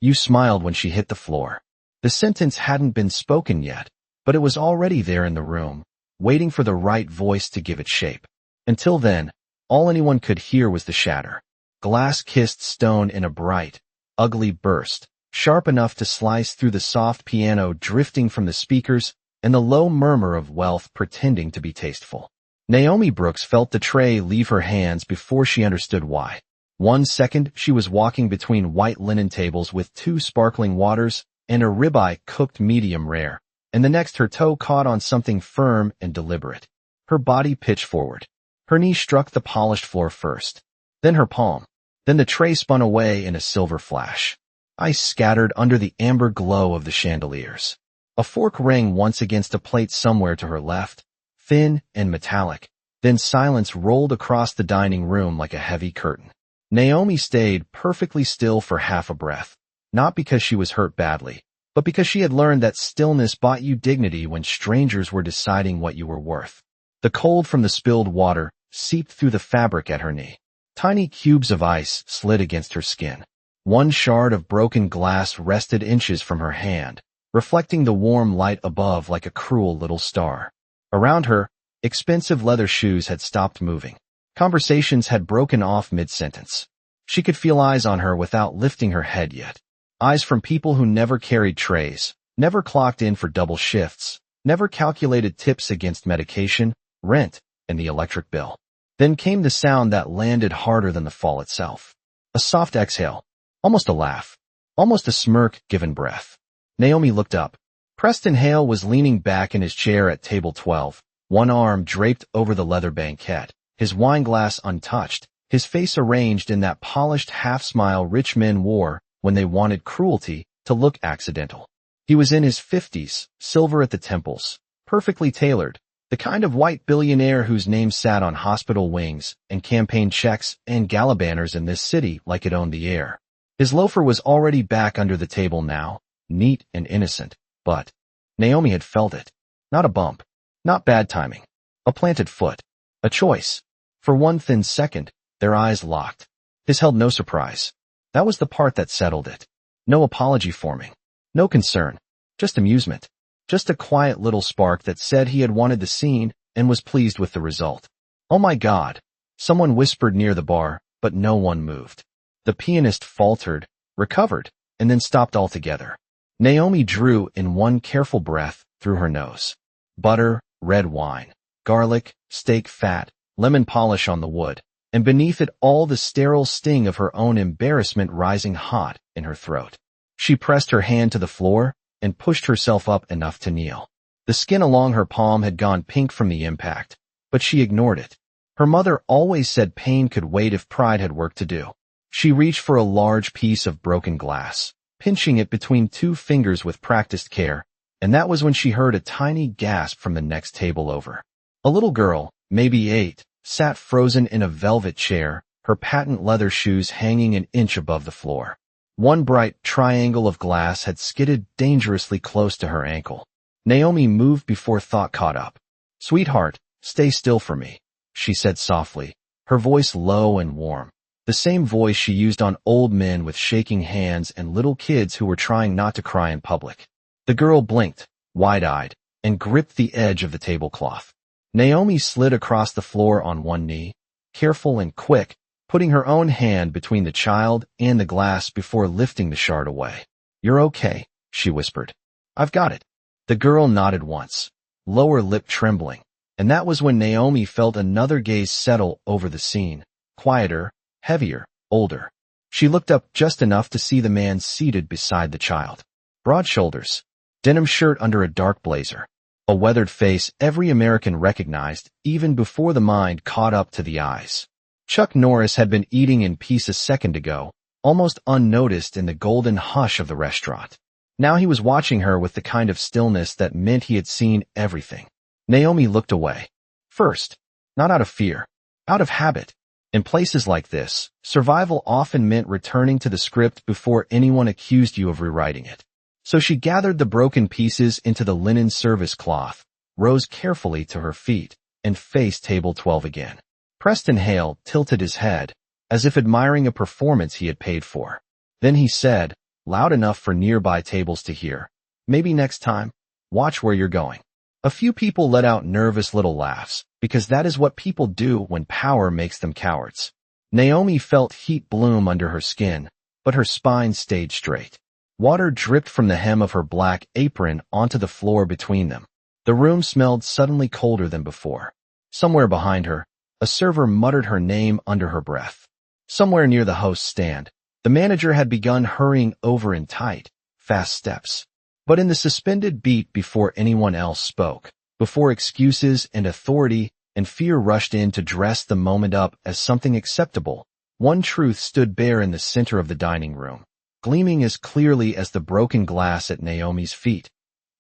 You smiled when she hit the floor. The sentence hadn't been spoken yet, but it was already there in the room, waiting for the right voice to give it shape. Until then, all anyone could hear was the shatter. Glass kissed stone in a bright, ugly burst, sharp enough to slice through the soft piano drifting from the speakers and the low murmur of wealth pretending to be tasteful. Naomi Brooks felt the tray leave her hands before she understood why. 1 second, she was walking between white linen tables with 2 sparkling waters and a ribeye cooked medium rare, and the next her toe caught on something firm and deliberate. Her body pitched forward. Her knee struck the polished floor first, then her palm. Then the tray spun away in a silver flash. Ice scattered under the amber glow of the chandeliers. A fork rang once against a plate somewhere to her left, thin and metallic. Then silence rolled across the dining room like a heavy curtain. Naomi stayed perfectly still for half a breath, not because she was hurt badly, but because she had learned that stillness bought you dignity when strangers were deciding what you were worth. The cold from the spilled water seeped through the fabric at her knee. Tiny cubes of ice slid against her skin. One shard of broken glass rested inches from her hand, reflecting the warm light above like a cruel little star. Around her, expensive leather shoes had stopped moving. Conversations had broken off mid-sentence. She could feel eyes on her without lifting her head yet. Eyes from people who never carried trays, never clocked in for double shifts, never calculated tips against medication, rent, and the electric bill. Then came the sound that landed harder than the fall itself. A soft exhale, almost a laugh, almost a smirk given breath. Naomi looked up. Preston Hale was leaning back in his chair at table 12, one arm draped over the leather banquette, his wineglass untouched, his face arranged in that polished half-smile rich men wore when they wanted cruelty to look accidental. He was in his 50s, silver at the temples, perfectly tailored, the kind of white billionaire whose name sat on hospital wings and campaign checks and gala banners in this city like it owned the air. His loafer was already back under the table now, neat and innocent, but Naomi had felt it. Not a bump, not bad timing, a planted foot, a choice. For one thin second, their eyes locked. His held no surprise. That was the part that settled it. No apology forming, no concern, just amusement. Just a quiet little spark that said he had wanted the scene and was pleased with the result. Oh my God, someone whispered near the bar, but no one moved. The pianist faltered, recovered, and then stopped altogether. Naomi drew in one careful breath through her nose. Butter, red wine, garlic, steak fat, lemon polish on the wood, and beneath it all the sterile sting of her own embarrassment rising hot in her throat. She pressed her hand to the floor and pushed herself up enough to kneel. The skin along her palm had gone pink from the impact, but she ignored it. Her mother always said pain could wait if pride had work to do. She reached for a large piece of broken glass, pinching it between 2 fingers with practiced care, and that was when she heard a tiny gasp from the next table over. A little girl, maybe 8, sat frozen in a velvet chair, her patent leather shoes hanging an inch above the floor. One bright triangle of glass had skidded dangerously close to her ankle. Naomi moved before thought caught up. "Sweetheart, stay still for me," she said softly, her voice low and warm. The same voice she used on old men with shaking hands and little kids who were trying not to cry in public. The girl blinked, wide-eyed, and gripped the edge of the tablecloth. Naomi slid across the floor on one knee, careful and quick, putting her own hand between the child and the glass before lifting the shard away. "You're okay," she whispered. "I've got it." The girl nodded once, lower lip trembling, and that was when Naomi felt another gaze settle over the scene, quieter, heavier, older. She looked up just enough to see the man seated beside the child. Broad shoulders, denim shirt under a dark blazer, a weathered face every American recognized even before the mind caught up to the eyes. Chuck Norris had been eating in peace a second ago, almost unnoticed in the golden hush of the restaurant. Now he was watching her with the kind of stillness that meant he had seen everything. Naomi looked away. First, not out of fear, out of habit. In places like this, survival often meant returning to the script before anyone accused you of rewriting it. So she gathered the broken pieces into the linen service cloth, rose carefully to her feet, and faced table 12 again. Preston Hale tilted his head, as if admiring a performance he had paid for. Then he said, loud enough for nearby tables to hear. Maybe next time, watch where you're going. A few people let out nervous little laughs, because that is what people do when power makes them cowards. Naomi felt heat bloom under her skin, but her spine stayed straight. Water dripped from the hem of her black apron onto the floor between them. The room smelled suddenly colder than before. Somewhere behind her, a server muttered her name under her breath. Somewhere near the host's stand, the manager had begun hurrying over in tight, fast steps. But in the suspended beat before anyone else spoke, before excuses and authority and fear rushed in to dress the moment up as something acceptable, one truth stood bare in the center of the dining room, gleaming as clearly as the broken glass at Naomi's feet.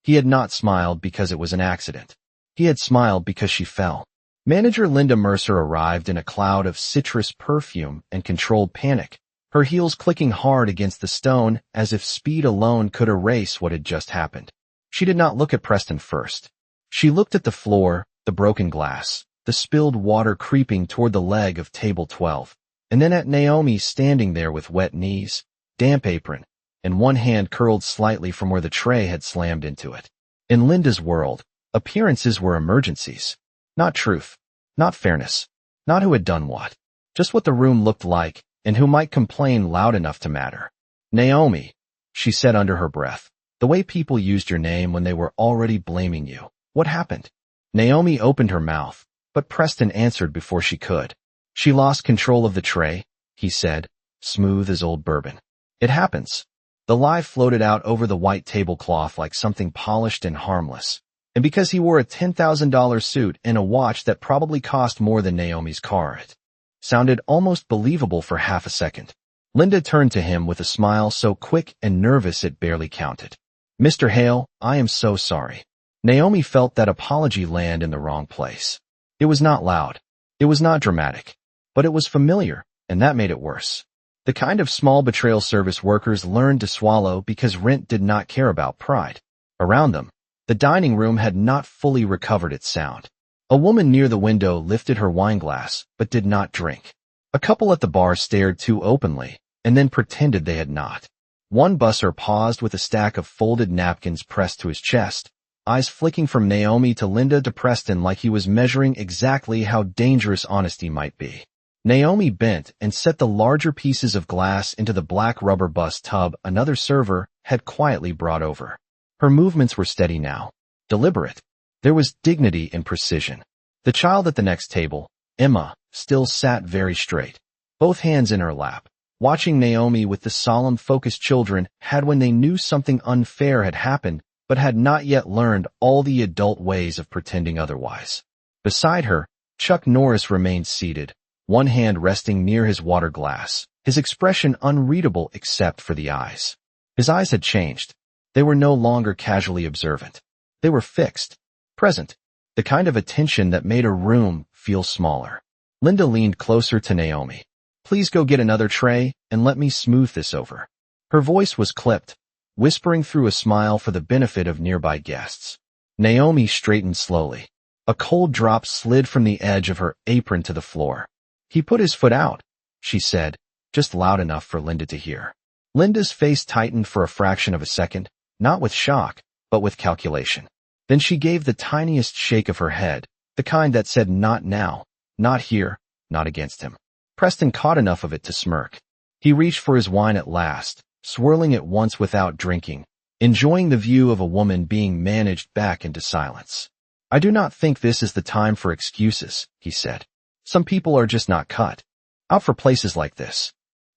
He had not smiled because it was an accident. He had smiled because she fell. Manager Linda Mercer arrived in a cloud of citrus perfume and controlled panic, her heels clicking hard against the stone as if speed alone could erase what had just happened. She did not look at Preston first. She looked at the floor, the broken glass, the spilled water creeping toward the leg of table 12, and then at Naomi standing there with wet knees, damp apron, and one hand curled slightly from where the tray had slammed into it. In Linda's world, appearances were emergencies. Not truth, not fairness, not who had done what, just what the room looked like and who might complain loud enough to matter. Naomi, she said under her breath, the way people used your name when they were already blaming you. What happened? Naomi opened her mouth, but Preston answered before she could. She lost control of the tray, he said, smooth as old bourbon. It happens. The lie floated out over the white tablecloth like something polished and harmless. And because he wore a $10,000 suit and a watch that probably cost more than Naomi's car, it sounded almost believable for half a second. Linda turned to him with a smile so quick and nervous it barely counted. Mr. Hale, I am so sorry. Naomi felt that apology land in the wrong place. It was not loud. It was not dramatic. But it was familiar, and that made it worse. The kind of small betrayal service workers learned to swallow because rent did not care about pride. Around them, the dining room had not fully recovered its sound. A woman near the window lifted her wineglass, but did not drink. A couple at the bar stared too openly, and then pretended they had not. One busser paused with a stack of folded napkins pressed to his chest, eyes flicking from Naomi to Linda to Preston like he was measuring exactly how dangerous honesty might be. Naomi bent and set the larger pieces of glass into the black rubber bus tub another server had quietly brought over. Her movements were steady now, deliberate. There was dignity in precision. The child at the next table, Emma, still sat very straight, both hands in her lap, watching Naomi with the solemn focused children had when they knew something unfair had happened but had not yet learned all the adult ways of pretending otherwise. Beside her, Chuck Norris remained seated, one hand resting near his water glass, his expression unreadable except for the eyes. His eyes had changed. They were no longer casually observant. They were fixed, present, the kind of attention that made a room feel smaller. Linda leaned closer to Naomi. Please go get another tray and let me smooth this over. Her voice was clipped, whispering through a smile for the benefit of nearby guests. Naomi straightened slowly. A cold drop slid from the edge of her apron to the floor. He put his foot out, she said, just loud enough for Linda to hear. Linda's face tightened for a fraction of a second, not with shock, but with calculation. Then she gave the tiniest shake of her head, the kind that said not now, not here, not against him. Preston caught enough of it to smirk. He reached for his wine at last, swirling it once without drinking, enjoying the view of a woman being managed back into silence. I do not think this is the time for excuses, he said. Some people are just not cut out for places like this.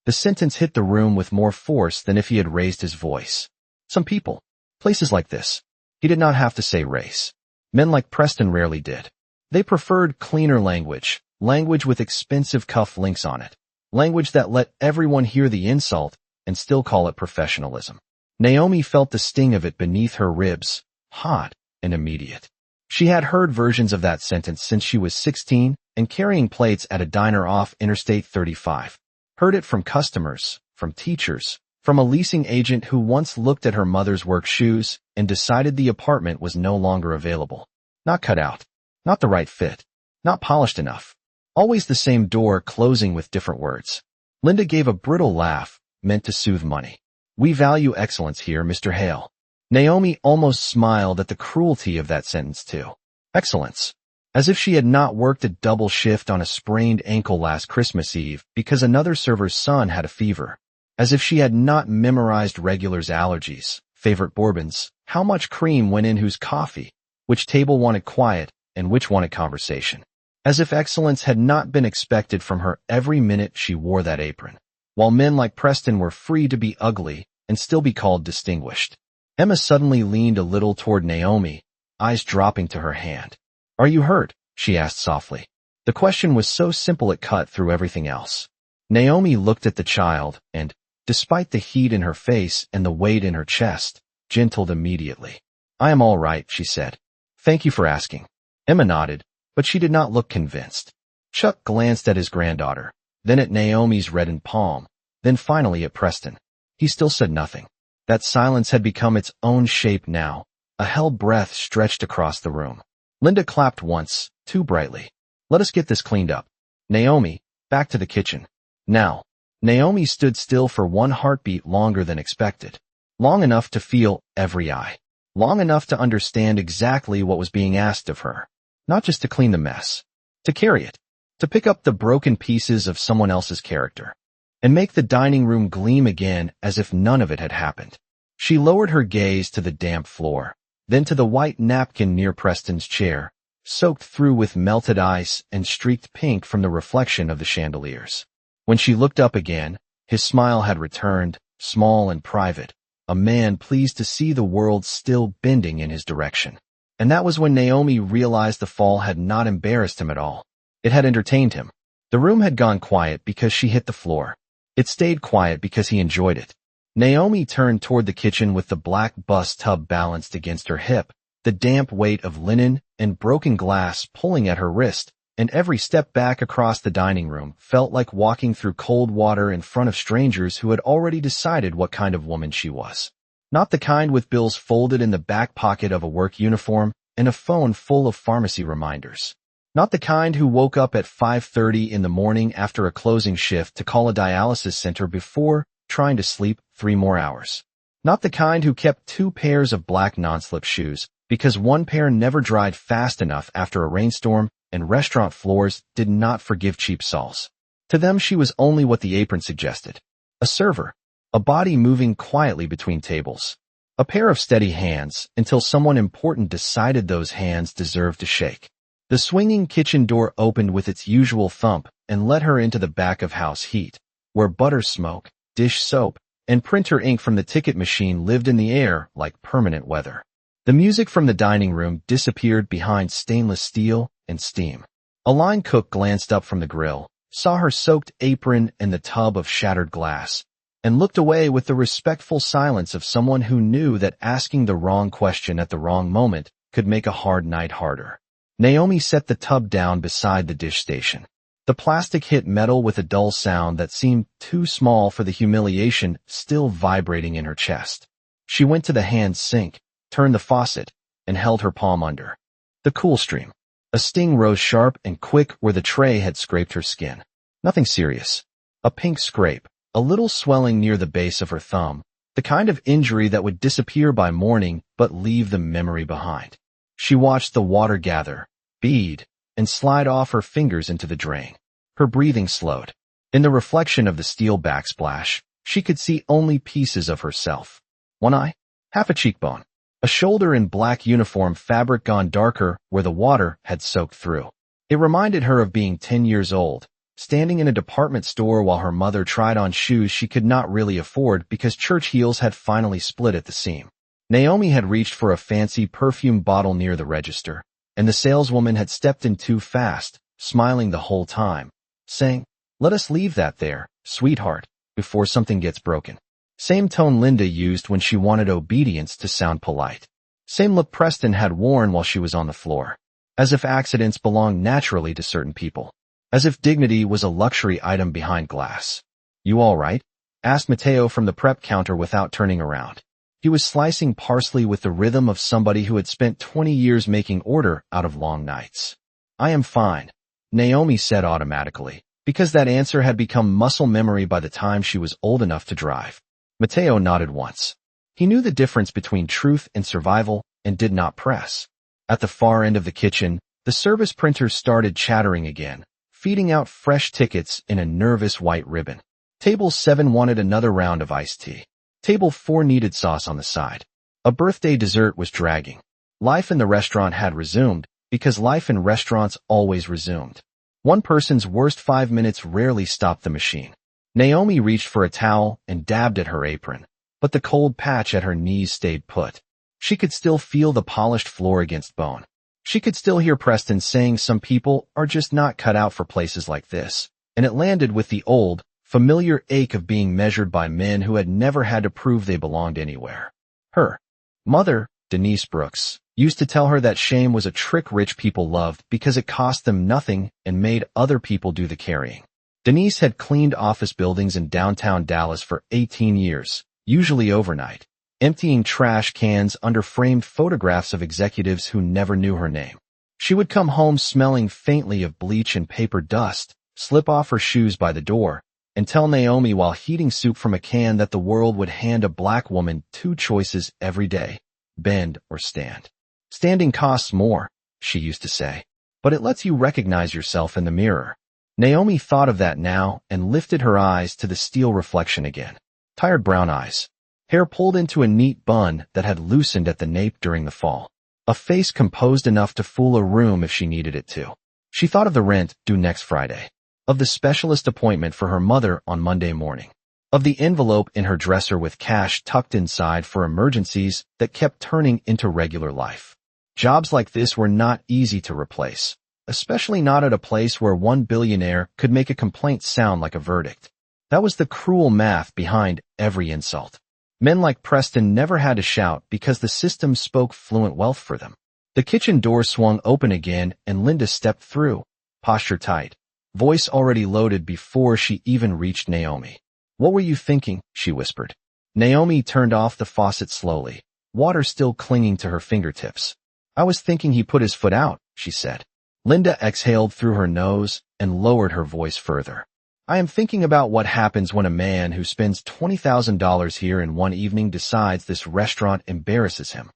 The sentence hit the room with more force than if he had raised his voice. Some people, places like this. He did not have to say race. Men like Preston rarely did. They preferred cleaner language, language with expensive cuff links on it, language that let everyone hear the insult and still call it professionalism. Naomi felt the sting of it beneath her ribs, hot and immediate. She had heard versions of that sentence since she was 16 and carrying plates at a diner off Interstate 35. Heard it from customers, from teachers, from a leasing agent who once looked at her mother's work shoes and decided the apartment was no longer available. Not cut out. Not the right fit. Not polished enough. Always the same door closing with different words. Linda gave a brittle laugh, meant to soothe money. We value excellence here, Mr. Hale. Naomi almost smiled at the cruelty of that sentence too. Excellence. As if she had not worked a double shift on a sprained ankle last Christmas Eve because another server's son had a fever. As if she had not memorized regulars' allergies, favorite bourbons, how much cream went in whose coffee, which table wanted quiet, and which wanted conversation. As if excellence had not been expected from her every minute she wore that apron. While men like Preston were free to be ugly and still be called distinguished. Emma suddenly leaned a little toward Naomi, eyes dropping to her hand. Are you hurt? She asked softly. The question was so simple it cut through everything else. Naomi looked at the child and, despite the heat in her face and the weight in her chest, gentled immediately. I am all right, she said. Thank you for asking. Emma nodded, but she did not look convinced. Chuck glanced at his granddaughter, then at Naomi's reddened palm, then finally at Preston. He still said nothing. That silence had become its own shape now. A held breath stretched across the room. Linda clapped once, too brightly. Let us get this cleaned up. Naomi, back to the kitchen. Now. Naomi stood still for one heartbeat longer than expected. Long enough to feel every eye. Long enough to understand exactly what was being asked of her. Not just to clean the mess. To carry it. To pick up the broken pieces of someone else's character. And make the dining room gleam again as if none of it had happened. She lowered her gaze to the damp floor. Then to the white napkin near Preston's chair, soaked through with melted ice and streaked pink from the reflection of the chandeliers. When she looked up again, his smile had returned, small and private, a man pleased to see the world still bending in his direction. And that was when Naomi realized the fall had not embarrassed him at all. It had entertained him. The room had gone quiet because she hit the floor. It stayed quiet because he enjoyed it. Naomi turned toward the kitchen with the black bus tub balanced against her hip, the damp weight of linen and broken glass pulling at her wrist, and every step back across the dining room felt like walking through cold water in front of strangers who had already decided what kind of woman she was. Not the kind with bills folded in the back pocket of a work uniform and a phone full of pharmacy reminders. Not the kind who woke up at 5:30 in the morning after a closing shift to call a dialysis center before trying to sleep 3 more hours. Not the kind who kept 2 pairs of black non-slip shoes because one pair never dried fast enough after a rainstorm and restaurant floors did not forgive cheap soles. To them she was only what the apron suggested. A server. A body moving quietly between tables. A pair of steady hands until someone important decided those hands deserved to shake. The swinging kitchen door opened with its usual thump and let her into the back of house heat, where butter smoke, dish soap, and printer ink from the ticket machine lived in the air like permanent weather. The music from the dining room disappeared behind stainless steel and steam. A line cook glanced up from the grill, saw her soaked apron and the tub of shattered glass, and looked away with the respectful silence of someone who knew that asking the wrong question at the wrong moment could make a hard night harder. Naomi set the tub down beside the dish station. The plastic hit metal with a dull sound that seemed too small for the humiliation still vibrating in her chest. She went to the hand sink, turned the faucet, and held her palm under. The cool stream. A sting rose sharp and quick where the tray had scraped her skin. Nothing serious. A pink scrape, a little swelling near the base of her thumb, the kind of injury that would disappear by morning but leave the memory behind. She watched the water gather, bead, and slide off her fingers into the drain. Her breathing slowed. In the reflection of the steel backsplash, she could see only pieces of herself. One eye, half a cheekbone, a shoulder in black uniform fabric gone darker where the water had soaked through. It reminded her of being 10 years old, standing in a department store while her mother tried on shoes she could not really afford because church heels had finally split at the seam. Naomi had reached for a fancy perfume bottle near the register, and the saleswoman had stepped in too fast, smiling the whole time, saying, "Let us leave that there, sweetheart, before something gets broken." Same tone Linda used when she wanted obedience to sound polite. Same look Preston had worn while she was on the floor. As if accidents belonged naturally to certain people. As if dignity was a luxury item behind glass. "You all right?" asked Mateo from the prep counter without turning around. He was slicing parsley with the rhythm of somebody who had spent 20 years making order out of long nights. "I am fine," Naomi said automatically, because that answer had become muscle memory by the time she was old enough to drive. Mateo nodded once. He knew the difference between truth and survival and did not press. At the far end of the kitchen, the service printer started chattering again, feeding out fresh tickets in a nervous white ribbon. Table 7 wanted another round of iced tea. Table 4 needed sauce on the side. A birthday dessert was dragging. Life in the restaurant had resumed, because life in restaurants always resumed. One person's worst 5 minutes rarely stopped the machine. Naomi reached for a towel and dabbed at her apron, but the cold patch at her knees stayed put. She could still feel the polished floor against bone. She could still hear Preston saying some people are just not cut out for places like this, and it landed with the old, familiar ache of being measured by men who had never had to prove they belonged anywhere. Her mother, Denise Brooks, used to tell her that shame was a trick rich people loved because it cost them nothing and made other people do the carrying. Denise had cleaned office buildings in downtown Dallas for 18 years, usually overnight, emptying trash cans under framed photographs of executives who never knew her name. She would come home smelling faintly of bleach and paper dust, slip off her shoes by the door, and tell Naomi while heating soup from a can that the world would hand a black woman 2 choices every day: bend or stand. Standing costs more, she used to say, but it lets you recognize yourself in the mirror. Naomi thought of that now and lifted her eyes to the steel reflection again. Tired brown eyes. Hair pulled into a neat bun that had loosened at the nape during the fall. A face composed enough to fool a room if she needed it to. She thought of the rent due next Friday. Of the specialist appointment for her mother on Monday morning. Of the envelope in her dresser with cash tucked inside for emergencies that kept turning into regular life. Jobs like this were not easy to replace, especially not at a place where one billionaire could make a complaint sound like a verdict. That was the cruel math behind every insult. Men like Preston never had to shout because the system spoke fluent wealth for them. The kitchen door swung open again and Linda stepped through, posture tight, voice already loaded before she even reached Naomi. "What were you thinking?" she whispered. Naomi turned off the faucet slowly, water still clinging to her fingertips. "I was thinking he put his foot out," she said. Linda exhaled through her nose and lowered her voice further. "I am thinking about what happens when a man who spends $20,000 here in one evening decides this restaurant embarrasses him."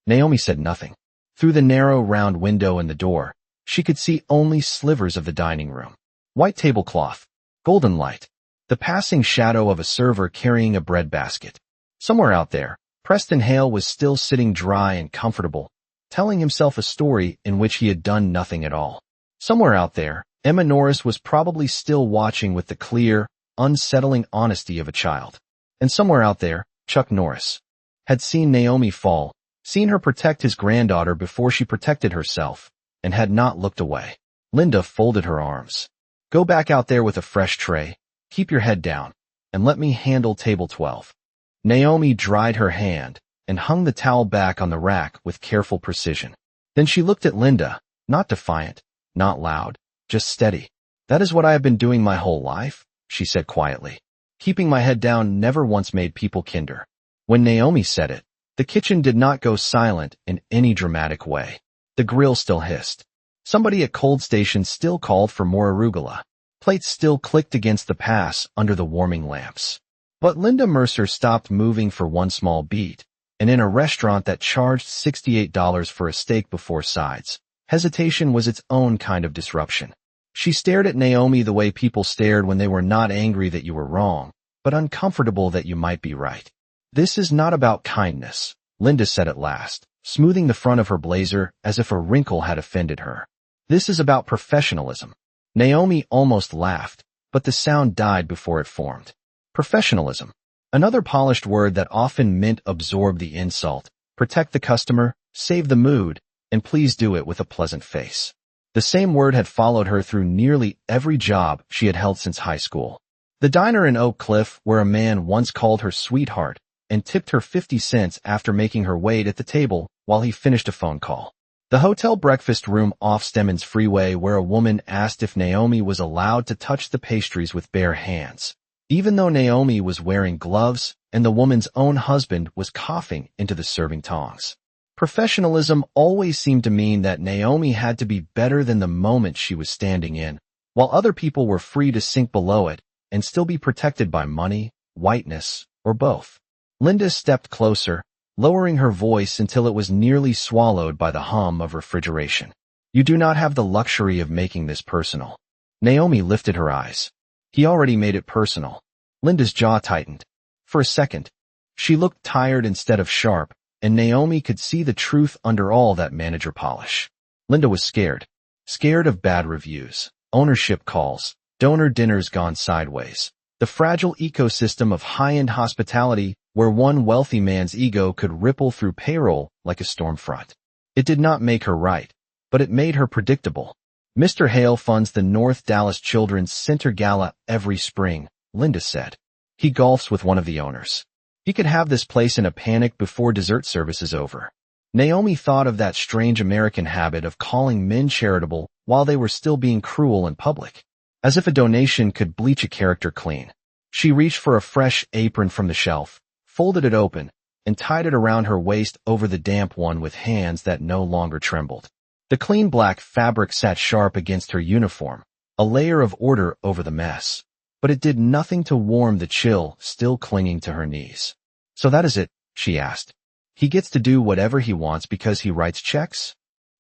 Naomi said nothing. Through the narrow round window in the door, she could see only slivers of the dining room. White tablecloth, golden light, the passing shadow of a server carrying a bread basket. Somewhere out there, Preston Hale was still sitting dry and comfortable, telling himself a story in which he had done nothing at all. Somewhere out there, Emma Norris was probably still watching with the clear, unsettling honesty of a child. And somewhere out there, Chuck Norris had seen Naomi fall, seen her protect his granddaughter before she protected herself, and had not looked away. Linda folded her arms. "Go back out there with a fresh tray, keep your head down, and let me handle table 12. Naomi dried her hand and hung the towel back on the rack with careful precision. Then she looked at Linda, not defiant, not loud, just steady. "That is what I have been doing my whole life," she said quietly. "Keeping my head down never once made people kinder." When Naomi said it, the kitchen did not go silent in any dramatic way. The grill still hissed. Somebody at Cold Station still called for more arugula. Plates still clicked against the pass under the warming lamps. But Linda Mercer stopped moving for one small beat, and in a restaurant that charged $68 for a steak before sides, hesitation was its own kind of disruption. She stared at Naomi the way people stared when they were not angry that you were wrong, but uncomfortable that you might be right. "This is not about kindness," Linda said at last, smoothing the front of her blazer as if a wrinkle had offended her. "This is about professionalism." Naomi almost laughed, but the sound died before it formed. Professionalism. Another polished word that often meant absorb the insult, protect the customer, save the mood, and please do it with a pleasant face. The same word had followed her through nearly every job she had held since high school. The diner in Oak Cliff where a man once called her sweetheart and tipped her 50 cents after making her wait at the table while he finished a phone call. The hotel breakfast room off Stemmons Freeway where a woman asked if Naomi was allowed to touch the pastries with bare hands, even though Naomi was wearing gloves and the woman's own husband was coughing into the serving tongs. Professionalism always seemed to mean that Naomi had to be better than the moment she was standing in, while other people were free to sink below it and still be protected by money, whiteness, or both? Linda stepped closer, lowering her voice until it was nearly swallowed by the hum of refrigeration. You do not have the luxury of making this personal. Naomi lifted her eyes. He already made it personal. Linda's jaw tightened. For a second, she looked tired instead of sharp, and Naomi could see the truth under all that manager polish. Linda was scared. Scared of bad reviews, ownership calls, donor dinners gone sideways, the fragile ecosystem of high-end hospitality where one wealthy man's ego could ripple through payroll like a storm front. It did not make her right, but it made her predictable. Mr. Hale funds the North Dallas Children's Center Gala every spring, Linda said. He golfs with one of the owners. He could have this place in a panic before dessert service is over. Naomi thought of that strange American habit of calling men charitable while they were still being cruel in public. As if a donation could bleach a character clean. She reached for a fresh apron from the shelf, folded it open, and tied it around her waist over the damp one with hands that no longer trembled. The clean black fabric sat sharp against her uniform, a layer of order over the mess. But it did nothing to warm the chill still clinging to her knees. So that is it, she asked. He gets to do whatever he wants because he writes checks?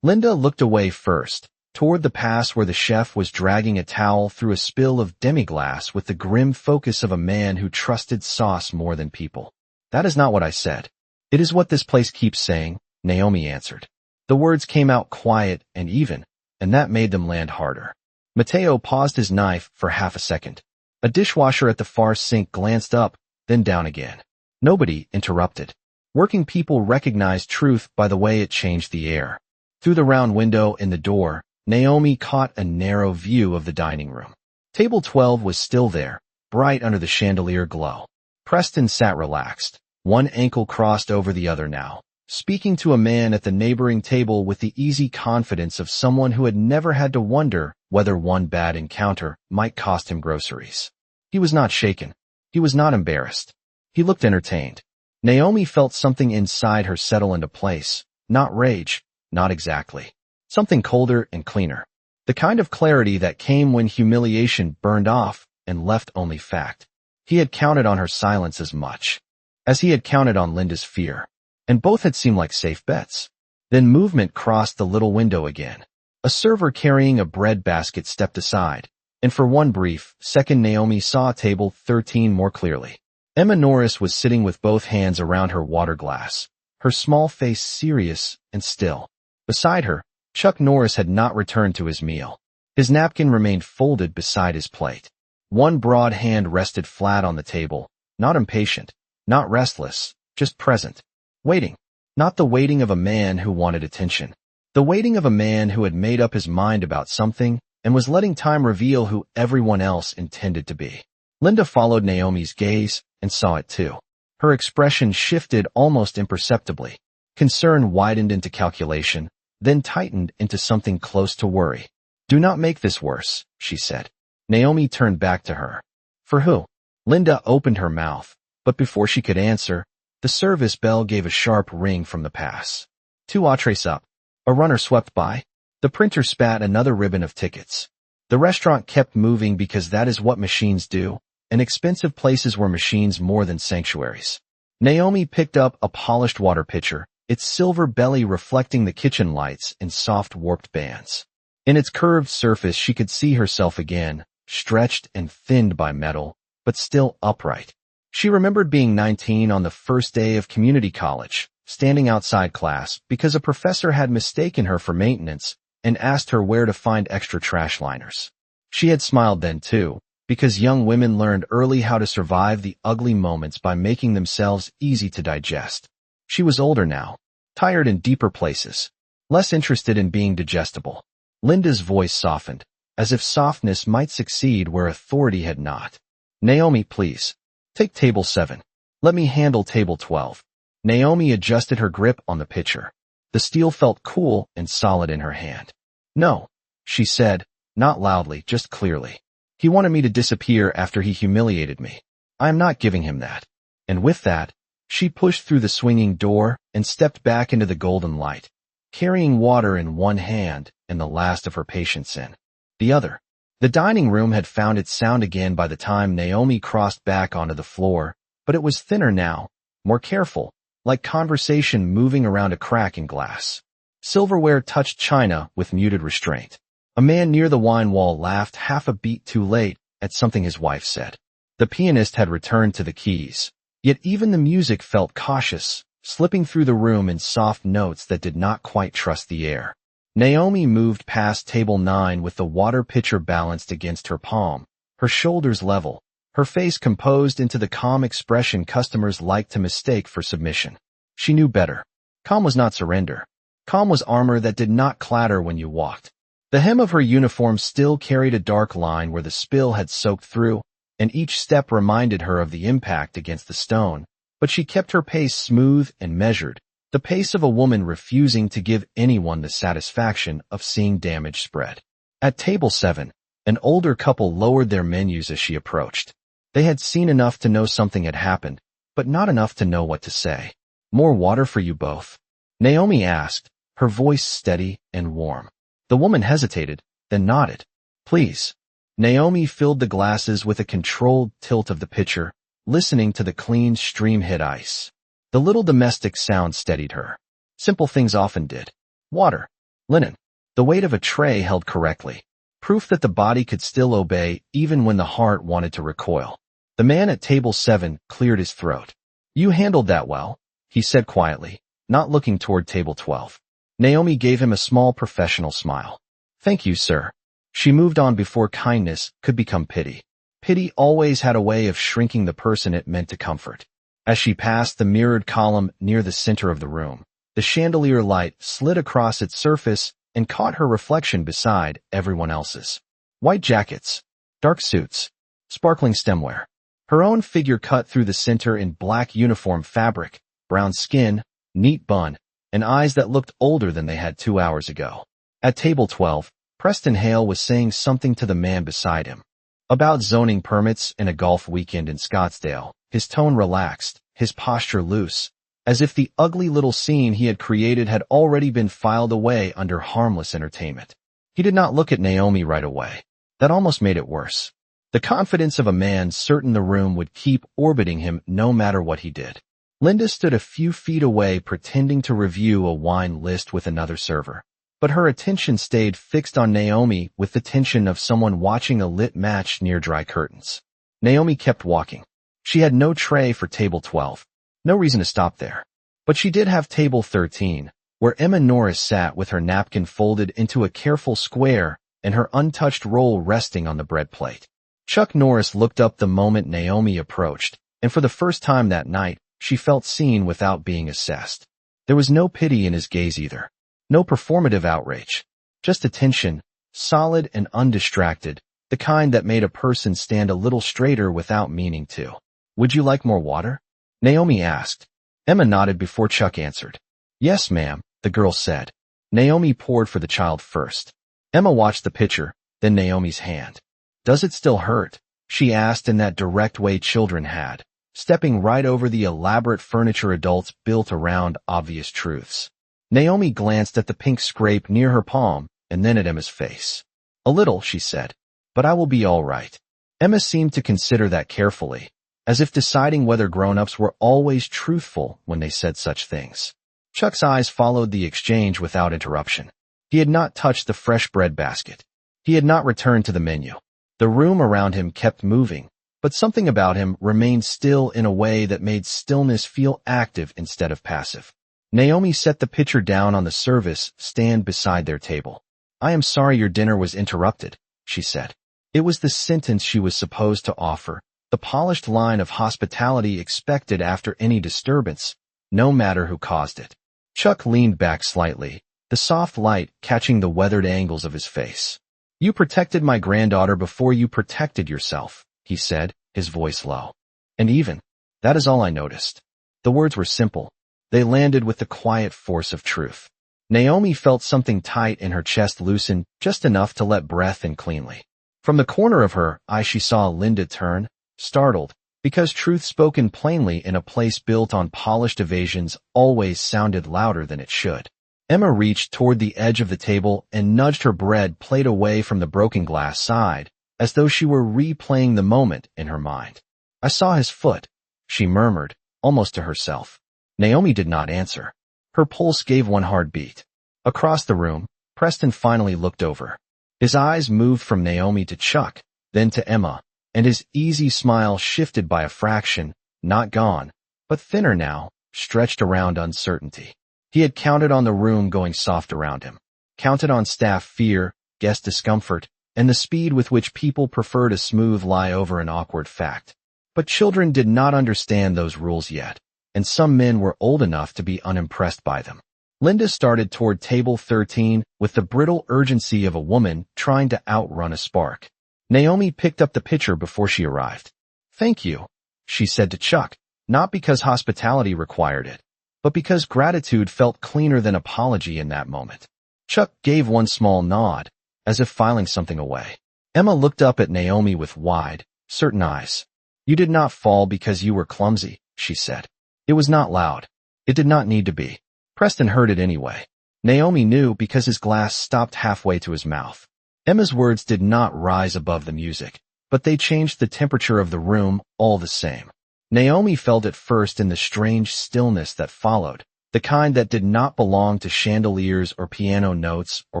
Linda looked away first, toward the pass where the chef was dragging a towel through a spill of demi-glace with the grim focus of a man who trusted sauce more than people. That is not what I said. It is what this place keeps saying, Naomi answered. The words came out quiet and even, and that made them land harder. Mateo paused his knife for half a second. A dishwasher at the far sink glanced up, then down again. Nobody interrupted. Working people recognized truth by the way it changed the air. Through the round window in the door, Naomi caught a narrow view of the dining room. Table 12 was still there, bright under the chandelier glow. Preston sat relaxed, one ankle crossed over the other now, speaking to a man at the neighboring table with the easy confidence of someone who had never had to wonder whether one bad encounter might cost him groceries. He was not shaken. He was not embarrassed. He looked entertained. Naomi felt something inside her settle into place, not rage, not exactly. Something colder and cleaner. The kind of clarity that came when humiliation burned off and left only fact. He had counted on her silence as much as he had counted on Linda's fear, and both had seemed like safe bets. Then movement crossed the little window again. A server carrying a bread basket stepped aside, and for one brief second Naomi saw table 13 more clearly. Emma Norris was sitting with both hands around her water glass, her small face serious and still. Beside her, Chuck Norris had not returned to his meal. His napkin remained folded beside his plate. One broad hand rested flat on the table, not impatient, not restless, just present. Waiting. Not the waiting of a man who wanted attention. The waiting of a man who had made up his mind about something and was letting time reveal who everyone else intended to be. Linda followed Naomi's gaze and saw it too. Her expression shifted almost imperceptibly. Concern widened into calculation, then tightened into something close to worry. Do not make this worse, she said. Naomi turned back to her. For who? Linda opened her mouth, but before she could answer, the service bell gave a sharp ring from the pass. 2 entrees up. A runner swept by. The printer spat another ribbon of tickets. The restaurant kept moving because that is what machines do, and expensive places were machines more than sanctuaries. Naomi picked up a polished water pitcher, its silver belly reflecting the kitchen lights in soft warped bands. In its curved surface she could see herself again, stretched and thinned by metal, but still upright. She remembered being 19 on the first day of community college, standing outside class because a professor had mistaken her for maintenance and asked her where to find extra trash liners. She had smiled then too, because young women learned early how to survive the ugly moments by making themselves easy to digest. She was older now, tired in deeper places, less interested in being digestible. Linda's voice softened, as if softness might succeed where authority had not. Naomi, please. Take table 7. Let me handle table 12. Naomi adjusted her grip on the pitcher. The steel felt cool and solid in her hand. No, she said, not loudly, just clearly. He wanted me to disappear after he humiliated me. I am not giving him that. And with that, she pushed through the swinging door and stepped back into the golden light, carrying water in one hand and the last of her patience in the other. The dining room had found its sound again by the time Naomi crossed back onto the floor, but it was thinner now, more careful, like conversation moving around a crack in glass. Silverware touched china with muted restraint. A man near the wine wall laughed half a beat too late at something his wife said. The pianist had returned to the keys. Yet even the music felt cautious, slipping through the room in soft notes that did not quite trust the air. Naomi moved past table 9 with the water pitcher balanced against her palm, her shoulders level, her face composed into the calm expression customers like to mistake for submission. She knew better. Calm was not surrender. Calm was armor that did not clatter when you walked. The hem of her uniform still carried a dark line where the spill had soaked through, and each step reminded her of the impact against the stone, but she kept her pace smooth and measured, the pace of a woman refusing to give anyone the satisfaction of seeing damage spread. At table 7, an older couple lowered their menus as she approached. They had seen enough to know something had happened, but not enough to know what to say. "More water for you both?" Naomi asked, her voice steady and warm. The woman hesitated, then nodded. "Please." Naomi filled the glasses with a controlled tilt of the pitcher, listening to the clean stream hit ice. The little domestic sound steadied her. Simple things often did. Water. Linen. The weight of a tray held correctly. Proof that the body could still obey even when the heart wanted to recoil. The man at table 7 cleared his throat. "You handled that well," he said quietly, not looking toward table 12. Naomi gave him a small professional smile. "Thank you, sir." She moved on before kindness could become pity. Pity always had a way of shrinking the person it meant to comfort. As she passed the mirrored column near the center of the room, the chandelier light slid across its surface and caught her reflection beside everyone else's. White jackets, dark suits, sparkling stemware. Her own figure cut through the center in black uniform fabric, brown skin, neat bun, and eyes that looked older than they had 2 hours ago. At table 12, Preston Hale was saying something to the man beside him. About zoning permits and a golf weekend in Scottsdale, his tone relaxed, his posture loose, as if the ugly little scene he had created had already been filed away under harmless entertainment. He did not look at Naomi right away. That almost made it worse. The confidence of a man certain the room would keep orbiting him no matter what he did. Linda stood a few feet away pretending to review a wine list with another server. But her attention stayed fixed on Naomi with the tension of someone watching a lit match near dry curtains. Naomi kept walking. She had no tray for table 12. No reason to stop there. But she did have table 13, where Emma Norris sat with her napkin folded into a careful square and her untouched roll resting on the bread plate. Chuck Norris looked up the moment Naomi approached, and for the first time that night, she felt seen without being assessed. There was no pity in his gaze either. No performative outrage. Just attention, solid and undistracted, the kind that made a person stand a little straighter without meaning to. "Would you like more water?" Naomi asked. Emma nodded before Chuck answered. "Yes, ma'am," the girl said. Naomi poured for the child first. Emma watched the pitcher, then Naomi's hand. "Does it still hurt?" she asked in that direct way children had, stepping right over the elaborate furniture adults built around obvious truths. Naomi glanced at the pink scrape near her palm and then at Emma's face. "A little," she said, "but I will be all right." Emma seemed to consider that carefully, as if deciding whether grown-ups were always truthful when they said such things. Chuck's eyes followed the exchange without interruption. He had not touched the fresh bread basket. He had not returned to the menu. The room around him kept moving, but something about him remained still in a way that made stillness feel active instead of passive. Naomi set the pitcher down on the service stand beside their table. "I am sorry your dinner was interrupted," she said. It was the sentence she was supposed to offer, the polished line of hospitality expected after any disturbance, no matter who caused it. Chuck leaned back slightly, the soft light catching the weathered angles of his face. "You protected my granddaughter before you protected yourself," he said, his voice low. "And even, that is all I noticed." The words were simple. They landed with the quiet force of truth. Naomi felt something tight in her chest loosen just enough to let breath in cleanly. From the corner of her eye she saw Linda turn, startled, because truth spoken plainly in a place built on polished evasions always sounded louder than it should. Emma reached toward the edge of the table and nudged her bread plate away from the broken glass side, as though she were replaying the moment in her mind. "I saw his foot," she murmured, almost to herself. Naomi did not answer. Her pulse gave one hard beat. Across the room, Preston finally looked over. His eyes moved from Naomi to Chuck, then to Emma, and his easy smile shifted by a fraction, not gone, but thinner now, stretched around uncertainty. He had counted on the room going soft around him, counted on staff fear, guest discomfort, and the speed with which people preferred a smooth lie over an awkward fact. But children did not understand those rules yet, and some men were old enough to be unimpressed by them. Linda started toward table 13 with the brittle urgency of a woman trying to outrun a spark. Naomi picked up the pitcher before she arrived. "Thank you," she said to Chuck, not because hospitality required it, but because gratitude felt cleaner than apology in that moment. Chuck gave one small nod, as if filing something away. Emma looked up at Naomi with wide, certain eyes. "You did not fall because you were clumsy," she said. It was not loud. It did not need to be. Preston heard it anyway. Naomi knew because his glass stopped halfway to his mouth. Emma's words did not rise above the music, but they changed the temperature of the room all the same. Naomi felt it first in the strange stillness that followed, the kind that did not belong to chandeliers or piano notes or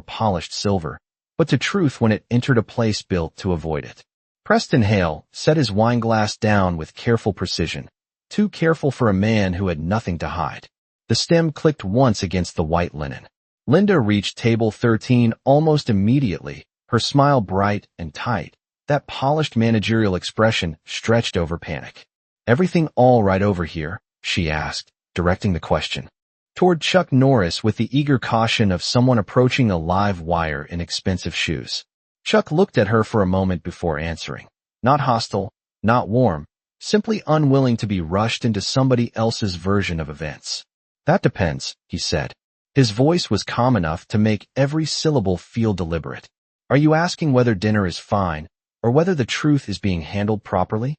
polished silver, but to truth when it entered a place built to avoid it. Preston Hale set his wineglass down with careful precision, too careful for a man who had nothing to hide. The stem clicked once against the white linen. Linda reached table 13 almost immediately, her smile bright and tight, that polished managerial expression stretched over panic. "Everything all right over here?" she asked, directing the question toward Chuck Norris with the eager caution of someone approaching a live wire in expensive shoes. Chuck looked at her for a moment before answering. Not hostile, not warm, simply unwilling to be rushed into somebody else's version of events. "That depends," he said. His voice was calm enough to make every syllable feel deliberate. "Are you asking whether dinner is fine, or whether the truth is being handled properly?"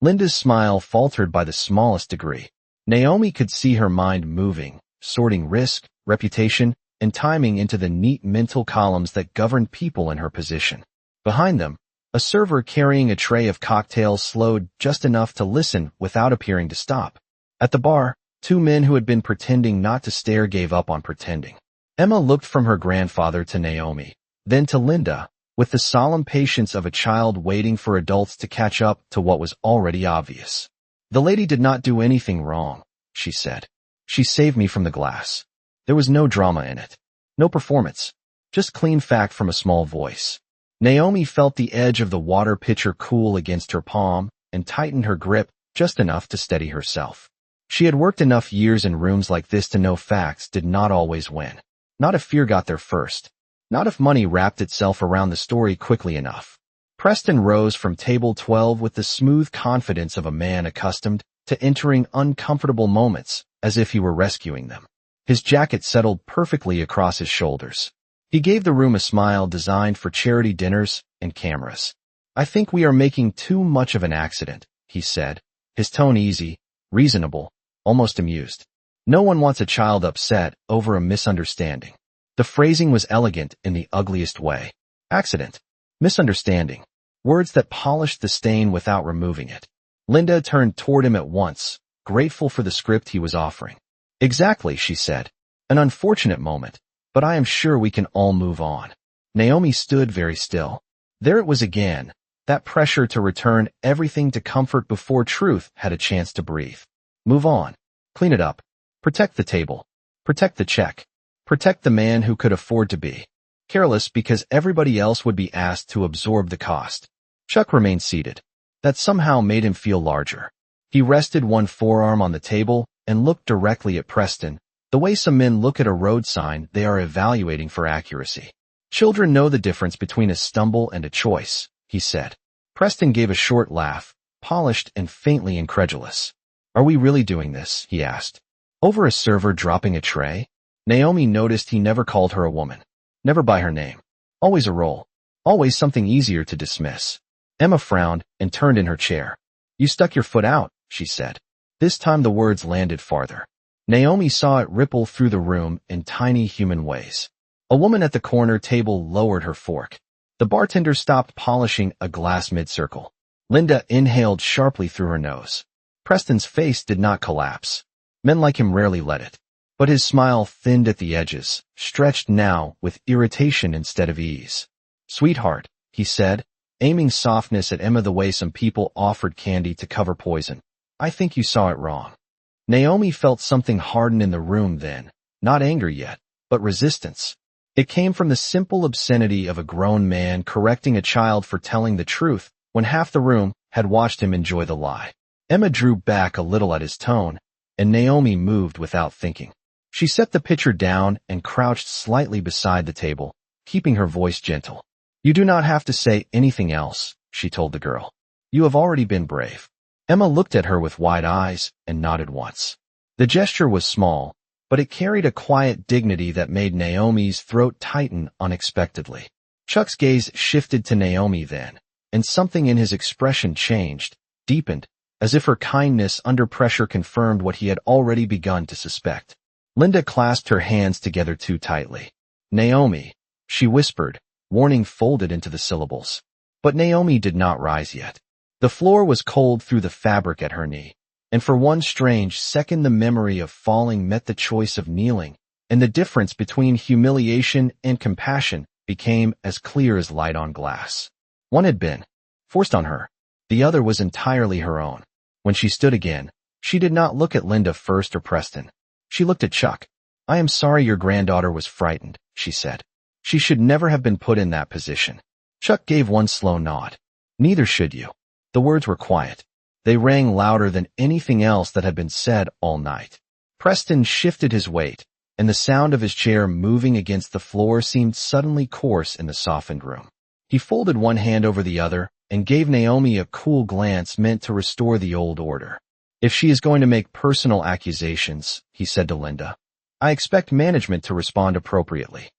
Linda's smile faltered by the smallest degree. Naomi could see her mind moving, sorting risk, reputation, and timing into the neat mental columns that governed people in her position. Behind them, a server carrying a tray of cocktails slowed just enough to listen without appearing to stop. At the bar, two men who had been pretending not to stare gave up on pretending. Emma looked from her grandfather to Naomi, then to Linda, with the solemn patience of a child waiting for adults to catch up to what was already obvious. "The lady did not do anything wrong," she said. "She saved me from the glass." There was no drama in it. No performance. Just clean fact from a small voice. Naomi felt the edge of the water pitcher cool against her palm and tightened her grip just enough to steady herself. She had worked enough years in rooms like this to know facts did not always win. Not if fear got there first. Not if money wrapped itself around the story quickly enough. Preston rose from table 12 with the smooth confidence of a man accustomed to entering uncomfortable moments as if he were rescuing them. His jacket settled perfectly across his shoulders. He gave the room a smile designed for charity dinners and cameras. "I think we are making too much of an accident," he said, his tone easy, reasonable, almost amused. "No one wants a child upset over a misunderstanding." The phrasing was elegant in the ugliest way. Accident. Misunderstanding. Words that polished the stain without removing it. Linda turned toward him at once, grateful for the script he was offering. "Exactly," she said. "An unfortunate moment, but I am sure we can all move on." Naomi stood very still. There it was again, that pressure to return everything to comfort before truth had a chance to breathe. Move on. Clean it up. Protect the table. Protect the check. Protect the man who could afford to be careless because everybody else would be asked to absorb the cost. Chuck remained seated. That somehow made him feel larger. He rested one forearm on the table and looked directly at Preston, the way some men look at a road sign they are evaluating for accuracy. "Children know the difference between a stumble and a choice," he said. Preston gave a short laugh, polished and faintly incredulous. "Are we really doing this?" he asked. "Over a server dropping a tray?" Naomi noticed he never called her a woman. Never by her name. Always a role. Always something easier to dismiss. Emma frowned and turned in her chair. "You stuck your foot out," she said. This time the words landed farther. Naomi saw it ripple through the room in tiny human ways. A woman at the corner table lowered her fork. The bartender stopped polishing a glass mid-circle. Linda inhaled sharply through her nose. Preston's face did not collapse. Men like him rarely let it. But his smile thinned at the edges, stretched now with irritation instead of ease. "Sweetheart," he said, aiming softness at Emma the way some people offered candy to cover poison. "I think you saw it wrong." Naomi felt something harden in the room then, not anger yet, but resistance. It came from the simple obscenity of a grown man correcting a child for telling the truth when half the room had watched him enjoy the lie. Emma drew back a little at his tone, and Naomi moved without thinking. She set the pitcher down and crouched slightly beside the table, keeping her voice gentle. "You do not have to say anything else," she told the girl. "You have already been brave." Emma looked at her with wide eyes and nodded once. The gesture was small, but it carried a quiet dignity that made Naomi's throat tighten unexpectedly. Chuck's gaze shifted to Naomi then, and something in his expression changed, deepened, as if her kindness under pressure confirmed what he had already begun to suspect. Linda clasped her hands together too tightly. "Naomi," she whispered, warning folded into the syllables. But Naomi did not rise yet. The floor was cold through the fabric at her knee, and for one strange second the memory of falling met the choice of kneeling, and the difference between humiliation and compassion became as clear as light on glass. One had been forced on her. The other was entirely her own. When she stood again, she did not look at Linda first or Preston. She looked at Chuck. "I am sorry your granddaughter was frightened," she said. "She should never have been put in that position." Chuck gave one slow nod. "Neither should you." The words were quiet. They rang louder than anything else that had been said all night. Preston shifted his weight, and the sound of his chair moving against the floor seemed suddenly coarse in the softened room. He folded one hand over the other and gave Naomi a cool glance meant to restore the old order. "If she is going to make personal accusations," he said to Linda, "I expect management to respond appropriately."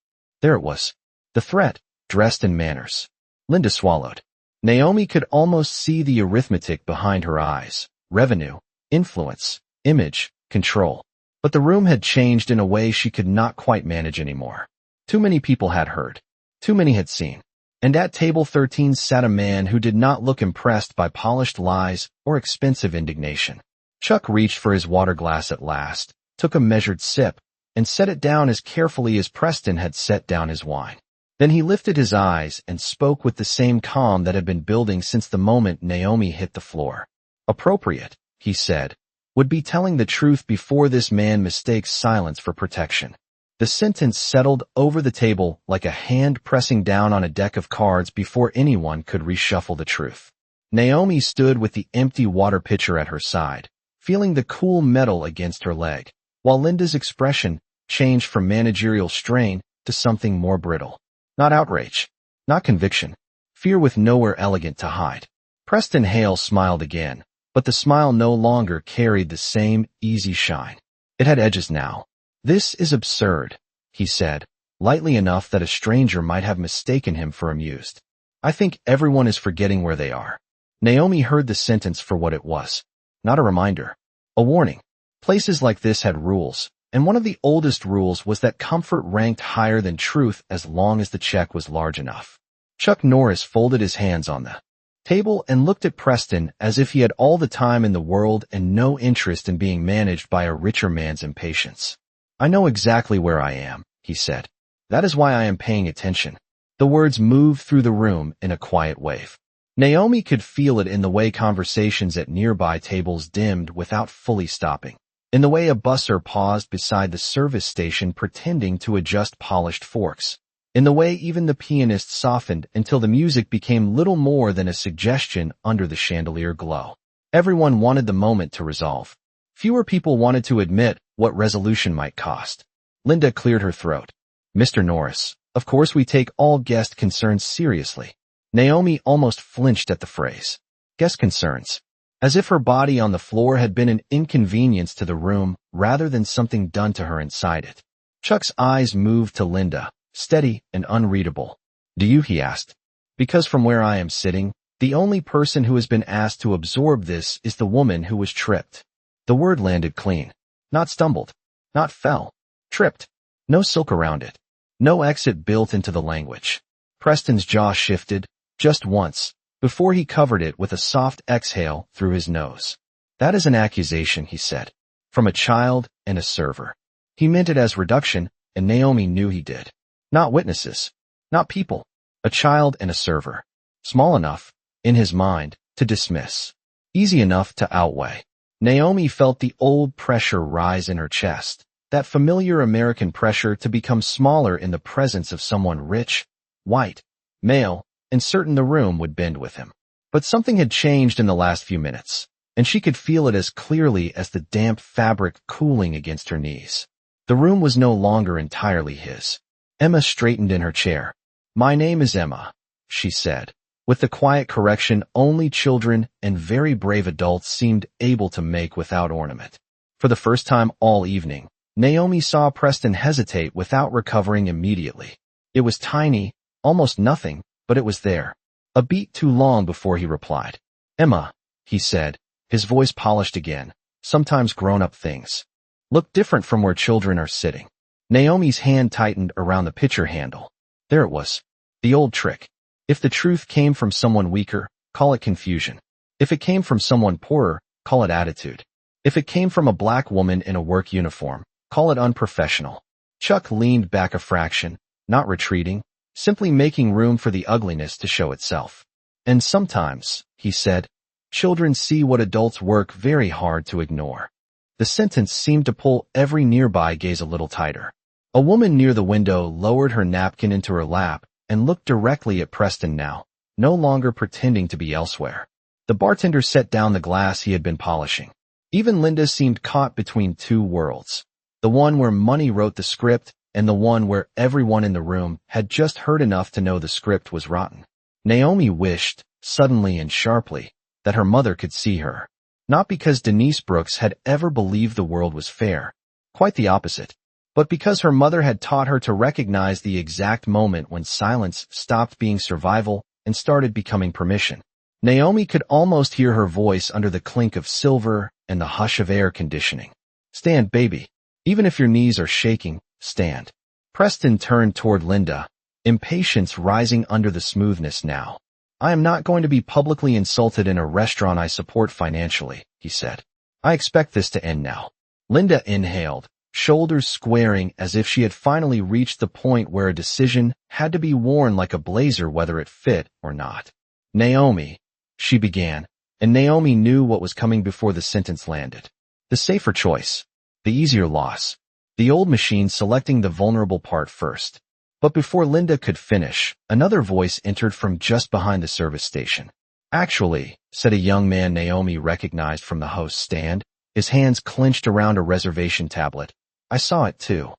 There it was. The threat, dressed in manners. Linda swallowed. Naomi could almost see the arithmetic behind her eyes. Revenue, influence, image, control. But the room had changed in a way she could not quite manage anymore. Too many people had heard. Too many had seen. And at table 13 sat a man who did not look impressed by polished lies or expensive indignation. Chuck reached for his water glass at last, took a measured sip, and set it down as carefully as Preston had set down his wine. Then he lifted his eyes and spoke with the same calm that had been building since the moment Naomi hit the floor. "Appropriate," he said, "would be telling the truth before this man mistakes silence for protection." The sentence settled over the table like a hand pressing down on a deck of cards before anyone could reshuffle the truth. Naomi stood with the empty water pitcher at her side, feeling the cool metal against her leg, while Linda's expression changed from managerial strain to something more brittle. Not outrage, not conviction, fear with nowhere elegant to hide. Preston Hale smiled again, but the smile no longer carried the same easy shine. It had edges now. "This is absurd," he said, lightly enough that a stranger might have mistaken him for amused. "I think everyone is forgetting where they are." Naomi heard the sentence for what it was. Not a reminder. A warning. Places like this had rules, and one of the oldest rules was that comfort ranked higher than truth as long as the check was large enough. Chuck Norris folded his hands on the table and looked at Preston as if he had all the time in the world and no interest in being managed by a richer man's impatience. "I know exactly where I am," he said. "That is why I am paying attention." The words moved through the room in a quiet wave. Naomi could feel it in the way conversations at nearby tables dimmed without fully stopping, in the way a busser paused beside the service station pretending to adjust polished forks, in the way even the pianist softened until the music became little more than a suggestion under the chandelier glow. Everyone wanted the moment to resolve. Fewer people wanted to admit what resolution might cost. Linda cleared her throat. "Mr. Norris, of course we take all guest concerns seriously." Naomi almost flinched at the phrase. Guest concerns. As if her body on the floor had been an inconvenience to the room rather than something done to her inside it. Chuck's eyes moved to Linda, steady and unreadable. "Do you?" he asked. "Because from where I am sitting, the only person who has been asked to absorb this is the woman who was tripped." The word landed clean. Not stumbled. Not fell. Tripped. No silk around it. No exit built into the language. Preston's jaw shifted, just once, before he covered it with a soft exhale through his nose. That is an accusation, he said. From a child and a server. He meant it as reduction, and Naomi knew he did. Not witnesses. Not people. A child and a server. Small enough, in his mind, to dismiss. Easy enough to outweigh. Naomi felt the old pressure rise in her chest. That familiar American pressure to become smaller in the presence of someone rich, white, male, and certain the room would bend with him. But something had changed in the last few minutes, and she could feel it as clearly as the damp fabric cooling against her knees. The room was no longer entirely his. Emma straightened in her chair. "My name is Emma," she said, with the quiet correction only children and very brave adults seemed able to make without ornament. For the first time all evening, Naomi saw Preston hesitate without recovering immediately. It was tiny, almost nothing, but it was there. A beat too long before he replied. "Emma," he said, his voice polished again. "Sometimes grown-up things look different from where children are sitting." Naomi's hand tightened around the pitcher handle. There it was. The old trick. If the truth came from someone weaker, call it confusion. If it came from someone poorer, call it attitude. If it came from a black woman in a work uniform, call it unprofessional. Chuck leaned back a fraction, not retreating, simply making room for the ugliness to show itself. "And sometimes," he said, "children see what adults work very hard to ignore." The sentence seemed to pull every nearby gaze a little tighter. A woman near the window lowered her napkin into her lap and looked directly at Preston now, no longer pretending to be elsewhere. The bartender set down the glass he had been polishing. Even Linda seemed caught between two worlds. The one where money wrote the script and the one where everyone in the room had just heard enough to know the script was rotten. Naomi wished, suddenly and sharply, that her mother could see her. Not because Denise Brooks had ever believed the world was fair. Quite the opposite. But because her mother had taught her to recognize the exact moment when silence stopped being survival and started becoming permission. Naomi could almost hear her voice under the clink of silver and the hush of air conditioning. "Stand, baby. Even if your knees are shaking, stand." Preston turned toward Linda, impatience rising under the smoothness now. "I am not going to be publicly insulted in a restaurant I support financially," he said. "I expect this to end now." Linda inhaled, shoulders squaring as if she had finally reached the point where a decision had to be worn like a blazer whether it fit or not. "Naomi," she began, and Naomi knew what was coming before the sentence landed. The safer choice. The easier loss. The old machine selecting the vulnerable part first. But before Linda could finish, another voice entered from just behind the service station. "Actually," said a young man Naomi recognized from the host's stand, his hands clenched around a reservation tablet. "I saw it too."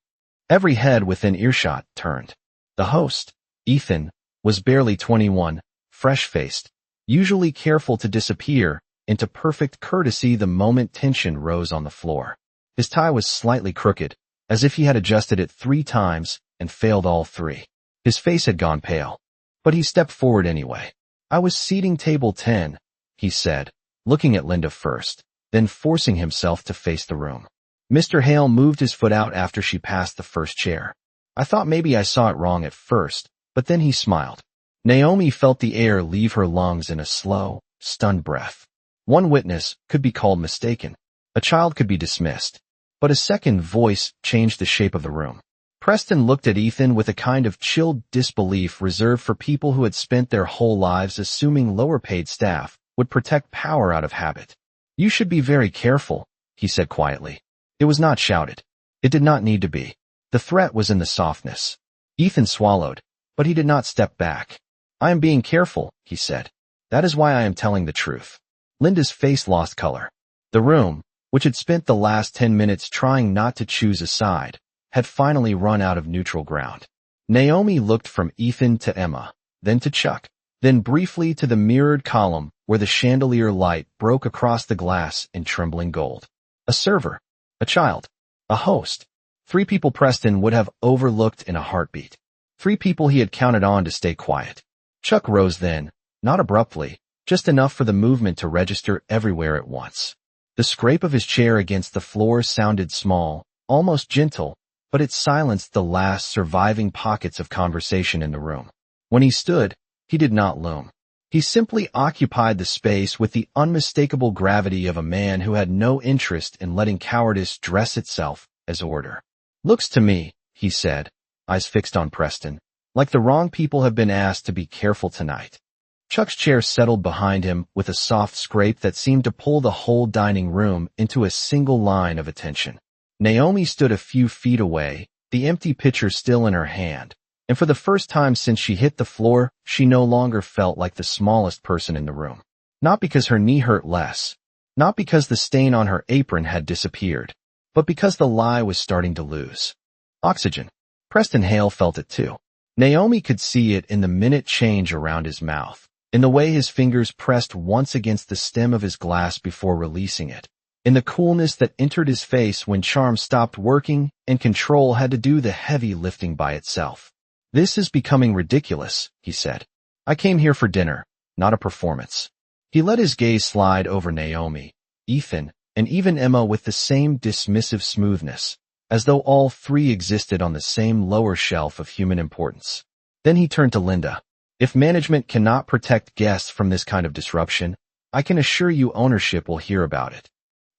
Every head within earshot turned. The host, Ethan, was barely 21, fresh-faced, usually careful to disappear into perfect courtesy the moment tension rose on the floor. His tie was slightly crooked, as if he had adjusted it 3 times and failed all 3. His face had gone pale. But he stepped forward anyway. "I was seating table 10, he said, looking at Linda first, then forcing himself to face the room. Mr. Hale moved his foot out after she passed the first chair. "I thought maybe I saw it wrong at first," but then he smiled. Naomi felt the air leave her lungs in a slow, stunned breath. One witness could be called mistaken. A child could be dismissed. But a second voice changed the shape of the room. Preston looked at Ethan with a kind of chilled disbelief reserved for people who had spent their whole lives assuming lower-paid staff would protect power out of habit. "You should be very careful," he said quietly. It was not shouted. It did not need to be. The threat was in the softness. Ethan swallowed, but he did not step back. "I am being careful," he said. "That is why I am telling the truth." Linda's face lost color. The room, which had spent the last 10 minutes trying not to choose a side, had finally run out of neutral ground. Naomi looked from Ethan to Emma, then to Chuck, then briefly to the mirrored column where the chandelier light broke across the glass in trembling gold. A server. A child. A host. 3 people Preston would have overlooked in a heartbeat. 3 people he had counted on to stay quiet. Chuck rose then, not abruptly, just enough for the movement to register everywhere at once. The scrape of his chair against the floor sounded small, almost gentle, but it silenced the last surviving pockets of conversation in the room. When he stood, he did not loom. He simply occupied the space with the unmistakable gravity of a man who had no interest in letting cowardice dress itself as order. "Looks to me," he said, eyes fixed on Preston, "like the wrong people have been asked to be careful tonight." Chuck's chair settled behind him with a soft scrape that seemed to pull the whole dining room into a single line of attention. Naomi stood a few feet away, the empty pitcher still in her hand, and for the first time since she hit the floor, she no longer felt like the smallest person in the room. Not because her knee hurt less, not because the stain on her apron had disappeared, but because the lie was starting to lose oxygen. Preston Hale felt it too. Naomi could see it in the minute change around his mouth, in the way his fingers pressed once against the stem of his glass before releasing it, in the coolness that entered his face when charm stopped working and control had to do the heavy lifting by itself. "This is becoming ridiculous," he said. "I came here for dinner, not a performance." He let his gaze slide over Naomi, Ethan, and even Emma with the same dismissive smoothness, as though all three existed on the same lower shelf of human importance. Then he turned to Linda. "If management cannot protect guests from this kind of disruption, I can assure you ownership will hear about it."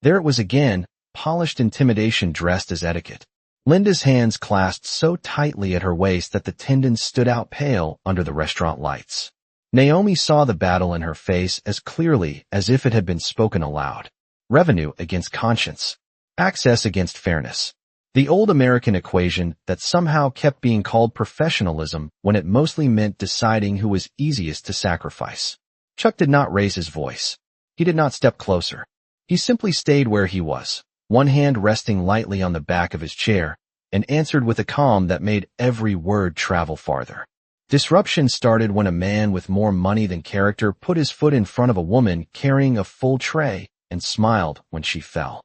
There it was again, polished intimidation dressed as etiquette. Linda's hands clasped so tightly at her waist that the tendons stood out pale under the restaurant lights. Naomi saw the battle in her face as clearly as if it had been spoken aloud. Revenue against conscience. Access against fairness. The old American equation that somehow kept being called professionalism when it mostly meant deciding who was easiest to sacrifice. Chuck did not raise his voice. He did not step closer. He simply stayed where he was, one hand resting lightly on the back of his chair, and answered with a calm that made every word travel farther. Disruption started when a man with more money than character put his foot in front of a woman carrying a full tray and smiled when she fell.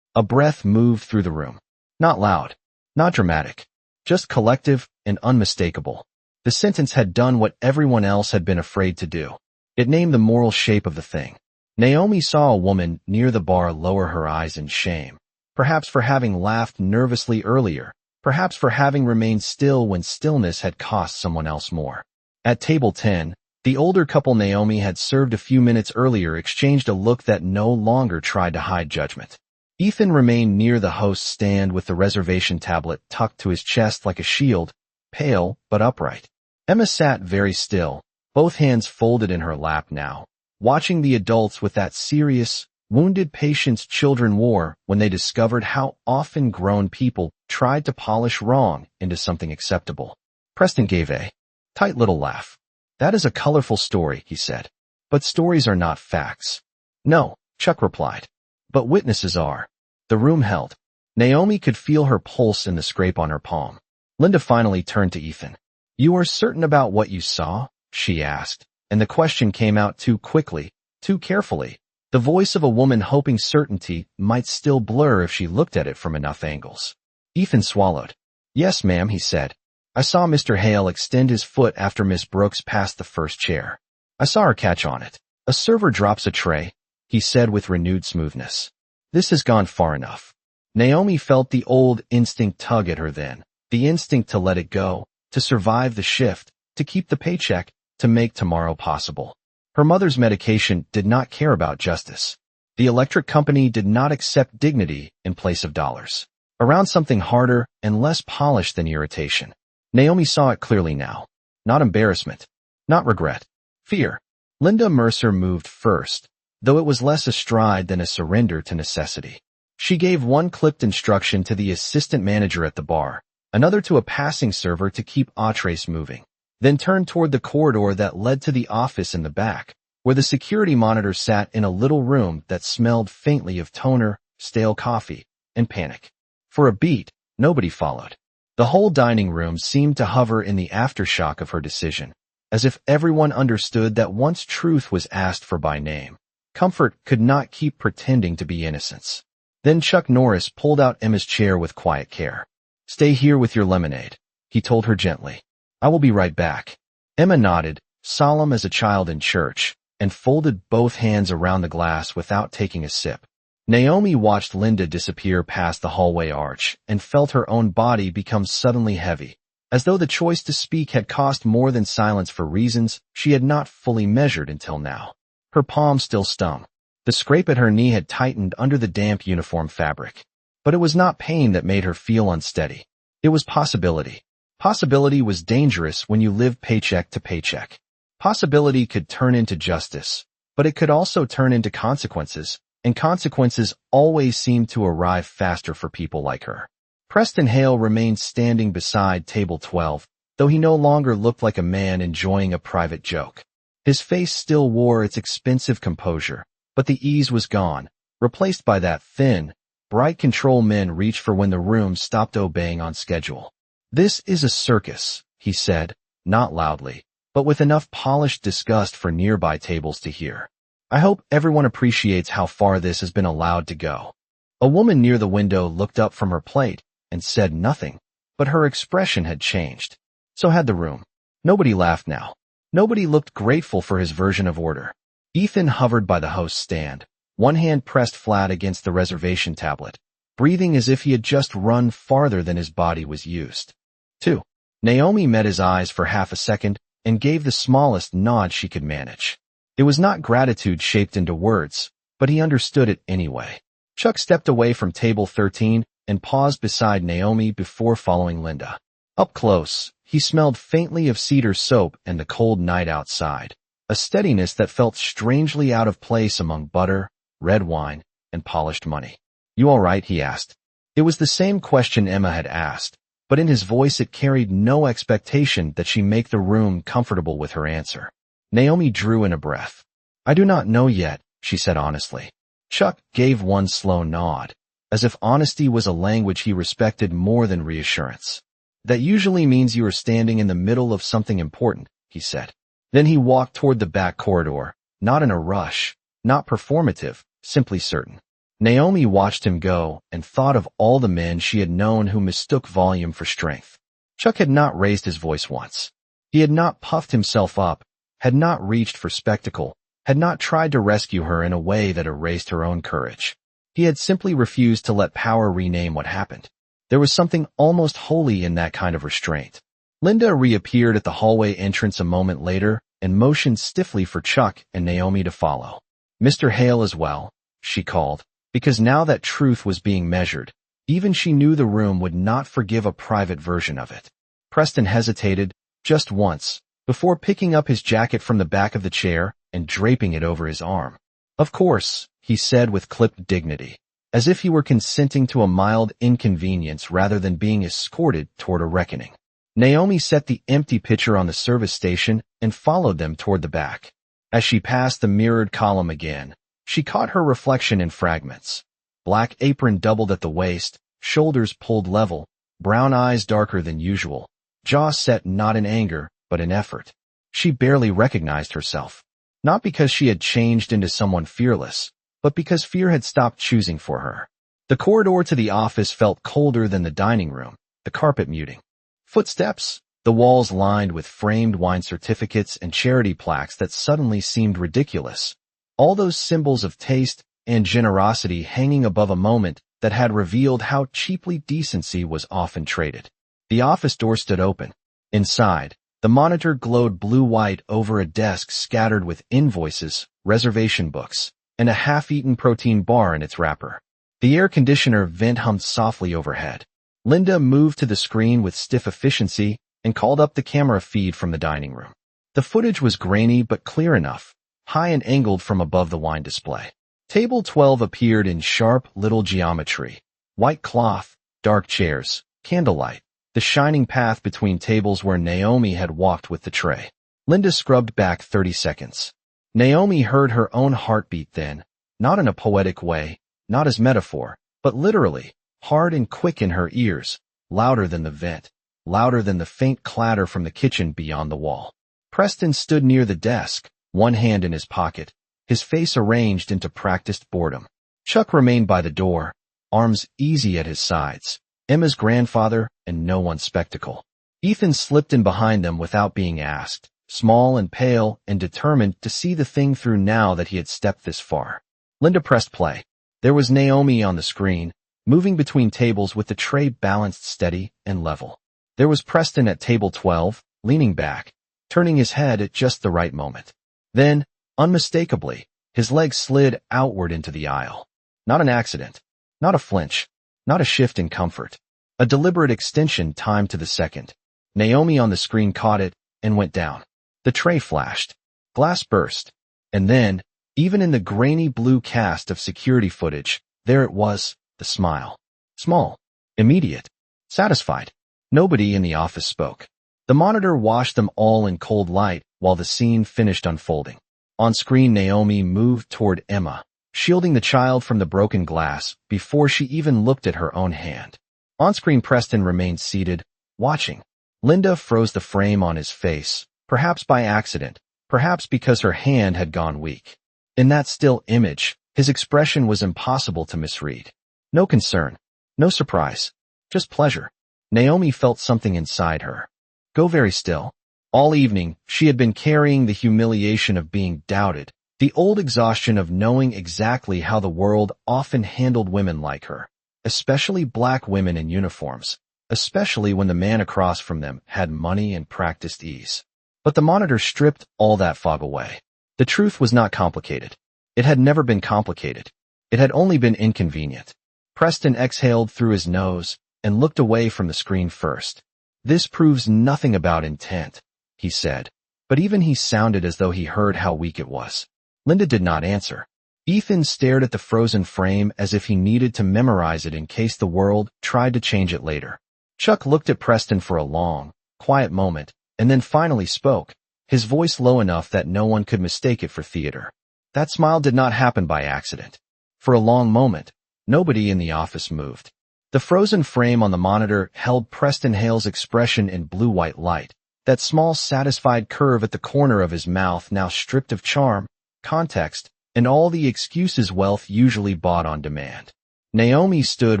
A breath moved through the room. Not loud, not dramatic, just collective and unmistakable. The sentence had done what everyone else had been afraid to do. It named the moral shape of the thing. Naomi saw a woman near the bar lower her eyes in shame, perhaps for having laughed nervously earlier, perhaps for having remained still when stillness had cost someone else more. At table 10, the older couple Naomi had served a few minutes earlier exchanged a look that no longer tried to hide judgment. Ethan remained near the host's stand with the reservation tablet tucked to his chest like a shield, pale but upright. Emma sat very still, both hands folded in her lap now, watching the adults with that serious, wounded patience children wore when they discovered how often grown people tried to polish wrong into something acceptable. Preston gave a tight little laugh. "That is a colorful story," he said. "But stories are not facts." "No," Chuck replied. "But witnesses are." The room held. Naomi could feel her pulse in the scrape on her palm. Linda finally turned to Ethan. "You are certain about what you saw?" she asked, and the question came out too quickly, too carefully. The voice of a woman hoping certainty might still blur if she looked at it from enough angles. Ethan swallowed. "Yes, ma'am," he said. "I saw Mr. Hale extend his foot after Miss Brooks passed the first chair. I saw her catch on it. A server drops a tray," he said with renewed smoothness. "This has gone far enough." Naomi felt the old instinct tug at her then, the instinct to let it go, to survive the shift, to keep the paycheck, to make tomorrow possible. Her mother's medication did not care about justice. The electric company did not accept dignity in place of dollars. Around something harder and less polished than irritation. Naomi saw it clearly now. Not embarrassment. Not regret. Fear. Linda Mercer moved first, though it was less a stride than a surrender to necessity. She gave one clipped instruction to the assistant manager at the bar, another to a passing server to keep entrees moving, then turned toward the corridor that led to the office in the back, where the security monitor sat in a little room that smelled faintly of toner, stale coffee, and panic. For a beat, nobody followed. The whole dining room seemed to hover in the aftershock of her decision, as if everyone understood that once truth was asked for by name, comfort could not keep pretending to be innocence. Then Chuck Norris pulled out Emma's chair with quiet care. "Stay here with your lemonade," he told her gently. "I will be right back." Emma nodded, solemn as a child in church, and folded both hands around the glass without taking a sip. Naomi watched Linda disappear past the hallway arch and felt her own body become suddenly heavy, as though the choice to speak had cost more than silence for reasons she had not fully measured until now. Her palm still stung. The scrape at her knee had tightened under the damp uniform fabric. But it was not pain that made her feel unsteady. It was possibility. Possibility was dangerous when you lived paycheck to paycheck. Possibility could turn into justice, but it could also turn into consequences, and consequences always seemed to arrive faster for people like her. Preston Hale remained standing beside table 12, though he no longer looked like a man enjoying a private joke. His face still wore its expensive composure, but the ease was gone, replaced by that thin, bright control men reach for when the room stopped obeying on schedule. "This is a circus," he said, not loudly, but with enough polished disgust for nearby tables to hear. "I hope everyone appreciates how far this has been allowed to go." A woman near the window looked up from her plate and said nothing, but her expression had changed. So had the room. Nobody laughed now. Nobody looked grateful for his version of order. Ethan hovered by the host's stand, one hand pressed flat against the reservation tablet, breathing as if he had just run farther than his body was used. 2. Naomi met his eyes for half a second and gave the smallest nod she could manage. It was not gratitude shaped into words, but he understood it anyway. Chuck stepped away from table 13 and paused beside Naomi before following Linda. Up close, he smelled faintly of cedar soap and the cold night outside, a steadiness that felt strangely out of place among butter, red wine, and polished money. "You all right?" he asked. It was the same question Emma had asked, but in his voice it carried no expectation that she make the room comfortable with her answer. Naomi drew in a breath. "I do not know yet," she said honestly. Chuck gave one slow nod, as if honesty was a language he respected more than reassurance. "That usually means you are standing in the middle of something important," he said. Then he walked toward the back corridor, not in a rush, not performative, simply certain. Naomi watched him go and thought of all the men she had known who mistook volume for strength. Chuck had not raised his voice once. He had not puffed himself up, had not reached for spectacle, had not tried to rescue her in a way that erased her own courage. He had simply refused to let power rename what happened. There was something almost holy in that kind of restraint. Linda reappeared at the hallway entrance a moment later and motioned stiffly for Chuck and Naomi to follow. "Mr. Hale as well," she called, because now that truth was being measured, even she knew the room would not forgive a private version of it. Preston hesitated, just once, before picking up his jacket from the back of the chair and draping it over his arm. "Of course," he said with clipped dignity, as if he were consenting to a mild inconvenience rather than being escorted toward a reckoning. Naomi set the empty pitcher on the service station and followed them toward the back. As she passed the mirrored column again, she caught her reflection in fragments. Black apron doubled at the waist, shoulders pulled level, brown eyes darker than usual, jaw set not in anger, but in effort. She barely recognized herself. Not because she had changed into someone fearless, but because fear had stopped choosing for her. The corridor to the office felt colder than the dining room, the carpet muting. Footsteps, the walls lined with framed wine certificates and charity plaques that suddenly seemed ridiculous. All those symbols of taste and generosity hanging above a moment that had revealed how cheaply decency was often traded. The office door stood open. Inside, the monitor glowed blue-white over a desk scattered with invoices, reservation books, and a half-eaten protein bar in its wrapper. The air conditioner vent hummed softly overhead. Linda moved to the screen with stiff efficiency and called up the camera feed from the dining room. The footage was grainy but clear enough, high and angled from above the wine display. Table 12 appeared in sharp little geometry. White cloth, dark chairs, candlelight, the shining path between tables where Naomi had walked with the tray. Linda scrubbed back 30 seconds. Naomi heard her own heartbeat then, not in a poetic way, not as metaphor, but literally, hard and quick in her ears, louder than the vent, louder than the faint clatter from the kitchen beyond the wall. Preston stood near the desk, one hand in his pocket, his face arranged into practiced boredom. Chuck remained by the door, arms easy at his sides, Emma's grandfather and no one's spectacle. Ethan slipped in behind them without being asked, small and pale and determined to see the thing through now that he had stepped this far. Linda pressed play. There was Naomi on the screen, moving between tables with the tray balanced steady and level. There was Preston at table 12, leaning back, turning his head at just the right moment. Then, unmistakably, his legs slid outward into the aisle. Not an accident. Not a flinch. Not a shift in comfort. A deliberate extension timed to the second. Naomi on the screen caught it and went down. The tray flashed. Glass burst. And then, even in the grainy blue cast of security footage, there it was, the smile. Small. Immediate. Satisfied. Nobody in the office spoke. The monitor washed them all in cold light while the scene finished unfolding. On screen, Naomi moved toward Emma, shielding the child from the broken glass before she even looked at her own hand. On-screen, Preston remained seated, watching. Linda froze the frame on his face, perhaps by accident, perhaps because her hand had gone weak. In that still image, his expression was impossible to misread. No concern, no surprise, just pleasure. Naomi felt something inside her. Go very still. All evening, she had been carrying the humiliation of being doubted, the old exhaustion of knowing exactly how the world often handled women like her, especially black women in uniforms, especially when the man across from them had money and practiced ease. But the monitor stripped all that fog away. The truth was not complicated. It had never been complicated. It had only been inconvenient. Preston exhaled through his nose and looked away from the screen first. This proves nothing about intent, he said, but even he sounded as though he heard how weak it was. Linda did not answer. Ethan stared at the frozen frame as if he needed to memorize it in case the world tried to change it later. Chuck looked at Preston for a long, quiet moment, and then finally spoke, his voice low enough that no one could mistake it for theater. That smile did not happen by accident. For a long moment, nobody in the office moved. The frozen frame on the monitor held Preston Hale's expression in blue-white light, that small satisfied curve at the corner of his mouth now stripped of charm, context, and all the excuses wealth usually bought on demand. Naomi stood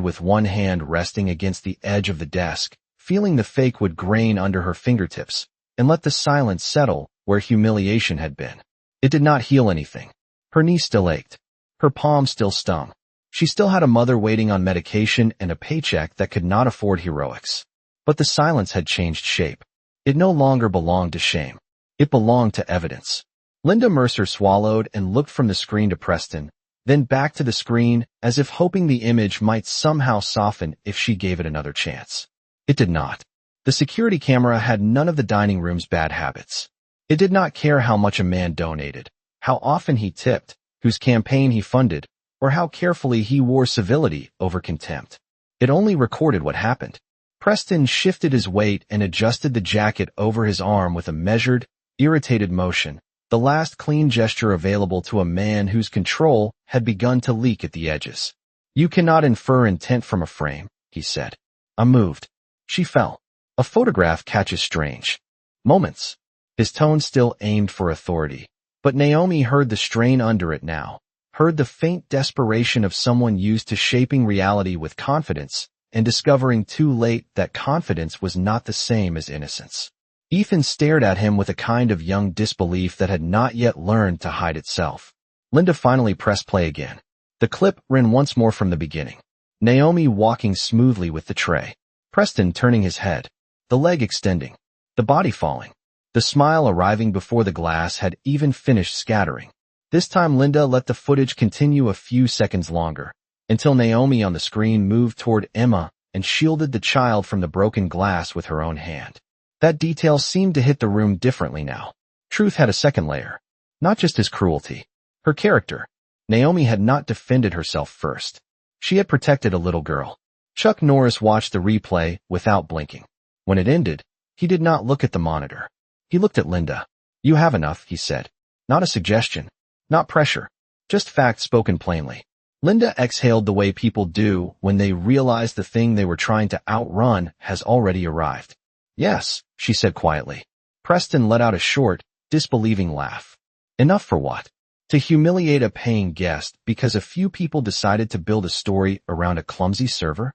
with one hand resting against the edge of the desk, feeling the fake wood grain under her fingertips, and let the silence settle where humiliation had been. It did not heal anything. Her knee still ached. Her palm still stung. She still had a mother waiting on medication and a paycheck that could not afford heroics. But the silence had changed shape. It no longer belonged to shame. It belonged to evidence. Linda Mercer swallowed and looked from the screen to Preston, then back to the screen as if hoping the image might somehow soften if she gave it another chance. It did not. The security camera had none of the dining room's bad habits. It did not care how much a man donated, how often he tipped, whose campaign he funded, or how carefully he wore civility over contempt. It only recorded what happened. Preston shifted his weight and adjusted the jacket over his arm with a measured, irritated motion, the last clean gesture available to a man whose control had begun to leak at the edges. You cannot infer intent from a frame, he said. I'm moved. She fell. A photograph catches strange moments. His tone still aimed for authority, but Naomi heard the strain under it now, heard the faint desperation of someone used to shaping reality with confidence and discovering too late that confidence was not the same as innocence. Ethan stared at him with a kind of young disbelief that had not yet learned to hide itself. Linda finally pressed play again. The clip ran once more from the beginning. Naomi walking smoothly with the tray. Preston turning his head. The leg extending. The body falling. The smile arriving before the glass had even finished scattering. This time Linda let the footage continue a few seconds longer, until Naomi on the screen moved toward Emma and shielded the child from the broken glass with her own hand. That detail seemed to hit the room differently now. Truth had a second layer. Not just his cruelty. Her character. Naomi had not defended herself first. She had protected a little girl. Chuck Norris watched the replay without blinking. When it ended, he did not look at the monitor. He looked at Linda. You have enough, he said. Not a suggestion. Not pressure. Just facts spoken plainly. Linda exhaled the way people do when they realize the thing they were trying to outrun has already arrived. Yes, she said quietly. Preston let out a short, disbelieving laugh. Enough for what? To humiliate a paying guest because a few people decided to build a story around a clumsy server?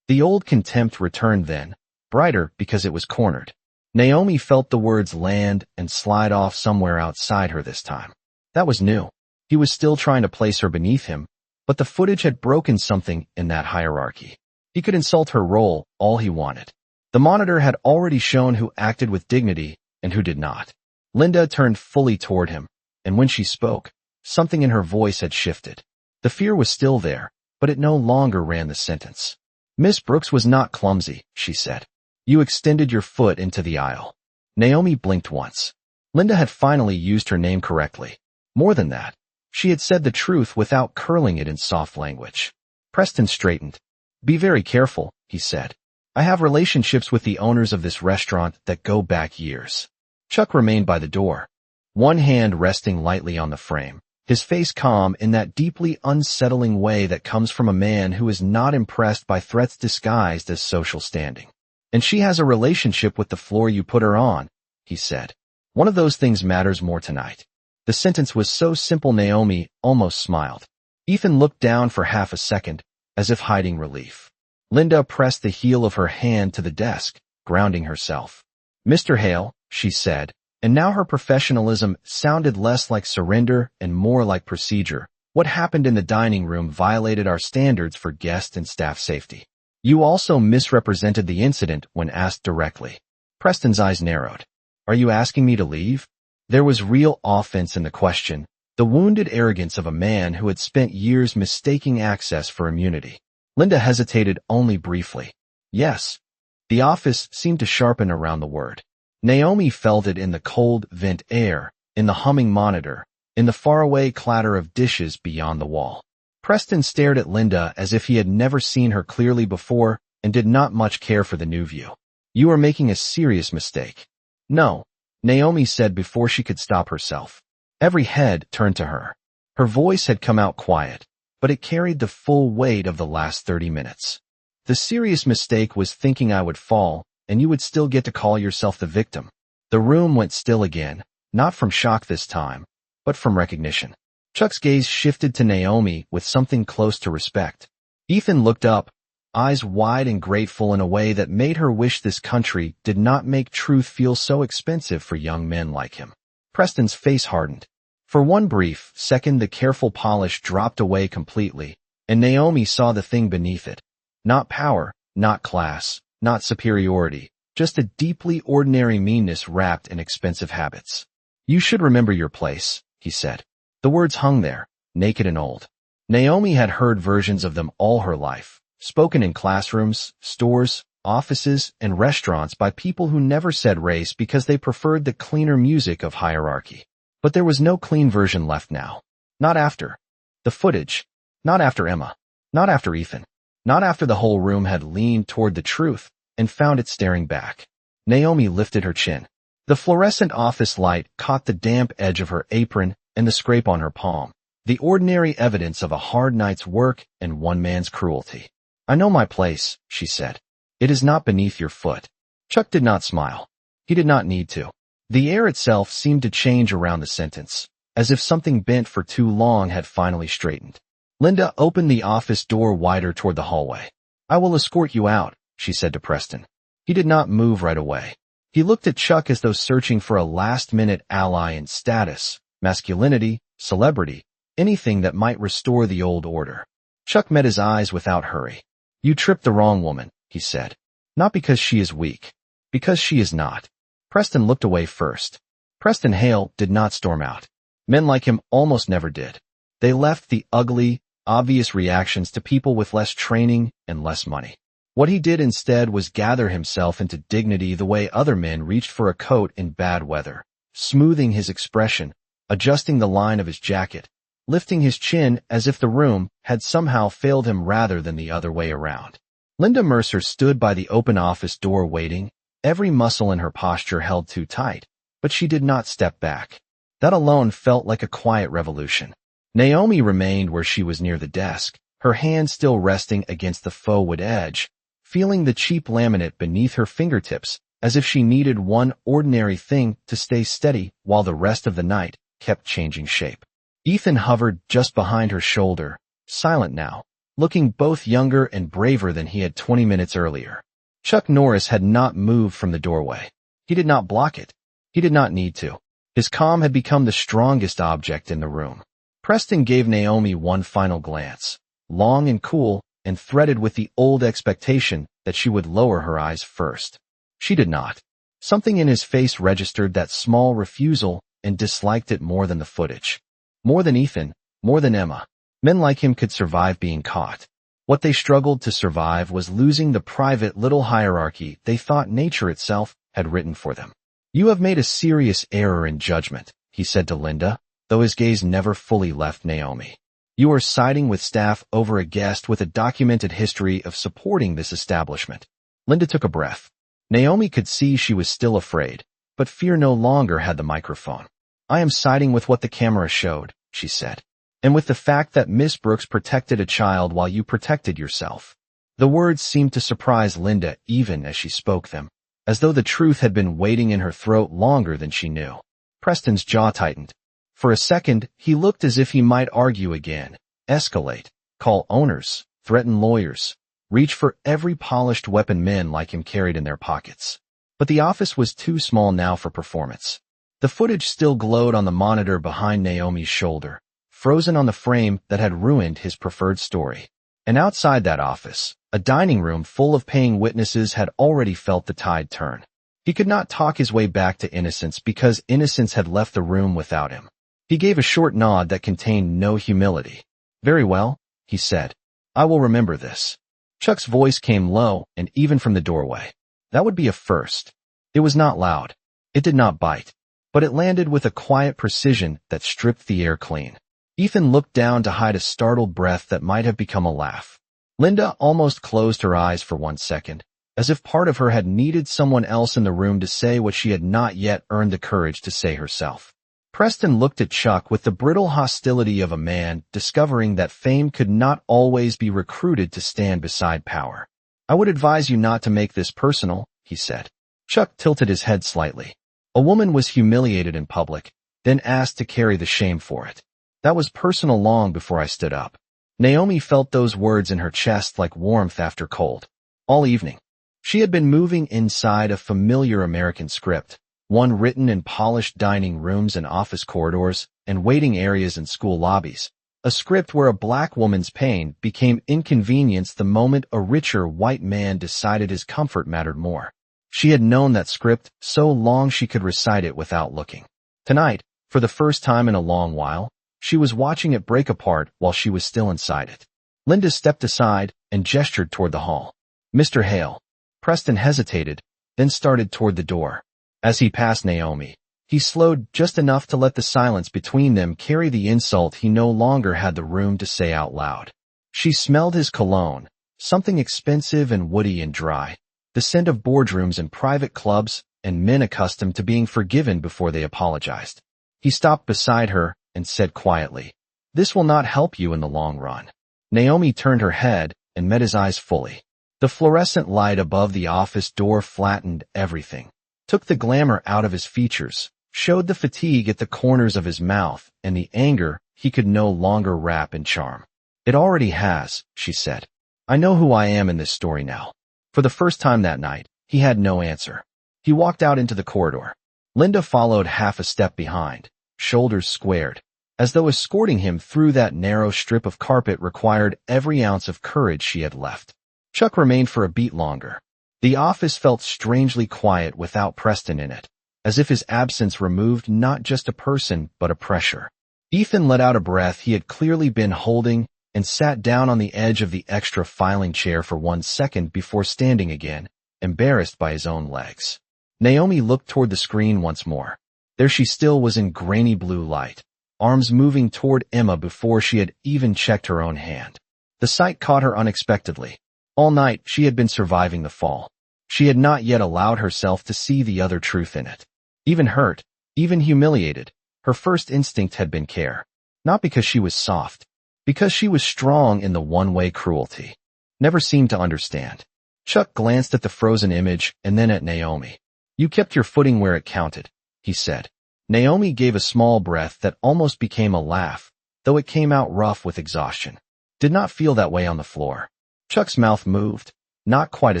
The old contempt returned then, brighter because it was cornered. Naomi felt the words land and slide off somewhere outside her this time. That was new. He was still trying to place her beneath him, but the footage had broken something in that hierarchy. He could insult her role all he wanted. The monitor had already shown who acted with dignity and who did not. Linda turned fully toward him, and when she spoke, something in her voice had shifted. The fear was still there, but it no longer ran the sentence. Miss Brooks was not clumsy, she said. You extended your foot into the aisle. Naomi blinked once. Linda had finally used her name correctly. More than that, she had said the truth without curling it in soft language. Preston straightened. Be very careful, he said. I have relationships with the owners of this restaurant that go back years. Chuck remained by the door, one hand resting lightly on the frame, his face calm in that deeply unsettling way that comes from a man who is not impressed by threats disguised as social standing. And she has a relationship with the floor you put her on, he said. One of those things matters more tonight. The sentence was so simple Naomi almost smiled. Ethan looked down for half a second, as if hiding relief. Linda pressed the heel of her hand to the desk, grounding herself. Mr. Hale, she said, and now her professionalism sounded less like surrender and more like procedure. What happened in the dining room violated our standards for guest and staff safety. You also misrepresented the incident when asked directly. Preston's eyes narrowed. Are you asking me to leave? There was real offense in the question, the wounded arrogance of a man who had spent years mistaking access for immunity. Linda hesitated only briefly. Yes. The office seemed to sharpen around the word. Naomi felt it in the cold vent air, in the humming monitor, in the faraway clatter of dishes beyond the wall. Preston stared at Linda as if he had never seen her clearly before and did not much care for the new view. You are making a serious mistake. No, Naomi said before she could stop herself. Every head turned to her. Her voice had come out quiet, but it carried the full weight of the last 30 minutes. The serious mistake was thinking I would fall, and you would still get to call yourself the victim. The room went still again, not from shock this time, but from recognition. Chuck's gaze shifted to Naomi with something close to respect. Ethan looked up, eyes wide and grateful in a way that made her wish this country did not make truth feel so expensive for young men like him. Preston's face hardened. For one brief second the careful polish dropped away completely, and Naomi saw the thing beneath it. Not power, not class, not superiority, just a deeply ordinary meanness wrapped in expensive habits. You should remember your place, he said. The words hung there, naked and old. Naomi had heard versions of them all her life, spoken in classrooms, stores, offices, and restaurants by people who never said race because they preferred the cleaner music of hierarchy. But there was no clean version left now. Not after the footage. Not after Emma. Not after Ethan. Not after the whole room had leaned toward the truth and found it staring back. Naomi lifted her chin. The fluorescent office light caught the damp edge of her apron and the scrape on her palm, the ordinary evidence of a hard night's work and one man's cruelty. I know my place, she said. It is not beneath your foot. Chuck did not smile. He did not need to. The air itself seemed to change around the sentence, as if something bent for too long had finally straightened. Linda opened the office door wider toward the hallway. I will escort you out, she said to Preston. He did not move right away. He looked at Chuck as though searching for a last-minute ally in status, masculinity, celebrity, anything that might restore the old order. Chuck met his eyes without hurry. You tripped the wrong woman, he said. Not because she is weak. Because she is not. Preston looked away first. Preston Hale did not storm out. Men like him almost never did. They left the ugly, obvious reactions to people with less training and less money. What he did instead was gather himself into dignity the way other men reached for a coat in bad weather, smoothing his expression, adjusting the line of his jacket, lifting his chin as if the room had somehow failed him rather than the other way around. Linda Mercer stood by the open office door waiting, every muscle in her posture held too tight, but she did not step back. That alone felt like a quiet revolution. Naomi remained where she was near the desk, her hand still resting against the faux wood edge, feeling the cheap laminate beneath her fingertips, as if she needed one ordinary thing to stay steady while the rest of the night kept changing shape. Ethan hovered just behind her shoulder, silent now, looking both younger and braver than he had 20 minutes earlier. Chuck Norris had not moved from the doorway. He did not block it. He did not need to. His calm had become the strongest object in the room. Preston gave Naomi one final glance, long and cool, and threaded with the old expectation that she would lower her eyes first. She did not. Something in his face registered that small refusal and disliked it more than the footage. More than Ethan, more than Emma. Men like him could survive being caught. What they struggled to survive was losing the private little hierarchy they thought nature itself had written for them. You have made a serious error in judgment, he said to Linda, though his gaze never fully left Naomi. You are siding with staff over a guest with a documented history of supporting this establishment. Linda took a breath. Naomi could see she was still afraid, but fear no longer had the microphone. I am siding with what the camera showed, she said. And with the fact that Miss Brooks protected a child while you protected yourself. The words seemed to surprise Linda even as she spoke them, as though the truth had been waiting in her throat longer than she knew. Preston's jaw tightened. For a second, he looked as if he might argue again, escalate, call owners, threaten lawyers, reach for every polished weapon men like him carried in their pockets. But the office was too small now for performance. The footage still glowed on the monitor behind Naomi's shoulder, frozen on the frame that had ruined his preferred story. And outside that office, a dining room full of paying witnesses had already felt the tide turn. He could not talk his way back to innocence because innocence had left the room without him. He gave a short nod that contained no humility. Very well, he said. I will remember this. Chuck's voice came low and even from the doorway. That would be a first. It was not loud. It did not bite. But it landed with a quiet precision that stripped the air clean. Ethan looked down to hide a startled breath that might have become a laugh. Linda almost closed her eyes for 1 second, as if part of her had needed someone else in the room to say what she had not yet earned the courage to say herself. Preston looked at Chuck with the brittle hostility of a man discovering that fame could not always be recruited to stand beside power. I would advise you not to make this personal, he said. Chuck tilted his head slightly. A woman was humiliated in public, then asked to carry the shame for it. That was personal long before I stood up. Naomi felt those words in her chest like warmth after cold. All evening, she had been moving inside a familiar American script, one written in polished dining rooms and office corridors and waiting areas and school lobbies. A script where a black woman's pain became inconvenience the moment a richer white man decided his comfort mattered more. She had known that script so long she could recite it without looking. Tonight, for the first time in a long while, she was watching it break apart while she was still inside it. Linda stepped aside and gestured toward the hall. Mr. Hale. Preston hesitated, then started toward the door. As he passed Naomi, he slowed just enough to let the silence between them carry the insult he no longer had the room to say out loud. She smelled his cologne, something expensive and woody and dry, the scent of boardrooms and private clubs and men accustomed to being forgiven before they apologized. He stopped beside her and said quietly, "This will not help you in the long run." Naomi turned her head and met his eyes fully. The fluorescent light above the office door flattened everything, took the glamour out of his features, showed the fatigue at the corners of his mouth and the anger he could no longer wrap in charm. "It already has," she said. "I know who I am in this story now." For the first time that night, he had no answer. He walked out into the corridor. Linda followed half a step behind, shoulders squared, as though escorting him through that narrow strip of carpet required every ounce of courage she had left. Chuck remained for a beat longer. The office felt strangely quiet without Preston in it, as if his absence removed not just a person but a pressure. Ethan let out a breath he had clearly been holding and sat down on the edge of the extra filing chair for 1 second before standing again, embarrassed by his own legs. Naomi looked toward the screen once more. There she still was in grainy blue light, arms moving toward Emma before she had even checked her own hand. The sight caught her unexpectedly. All night she had been surviving the fall. She had not yet allowed herself to see the other truth in it. Even hurt, even humiliated, her first instinct had been care. Not because she was soft, because she was strong in the one-way cruelty. Never seemed to understand. Chuck glanced at the frozen image and then at Naomi. "You kept your footing where it counted," he said. Naomi gave a small breath that almost became a laugh, though it came out rough with exhaustion. Did not feel that way on the floor. Chuck's mouth moved, not quite a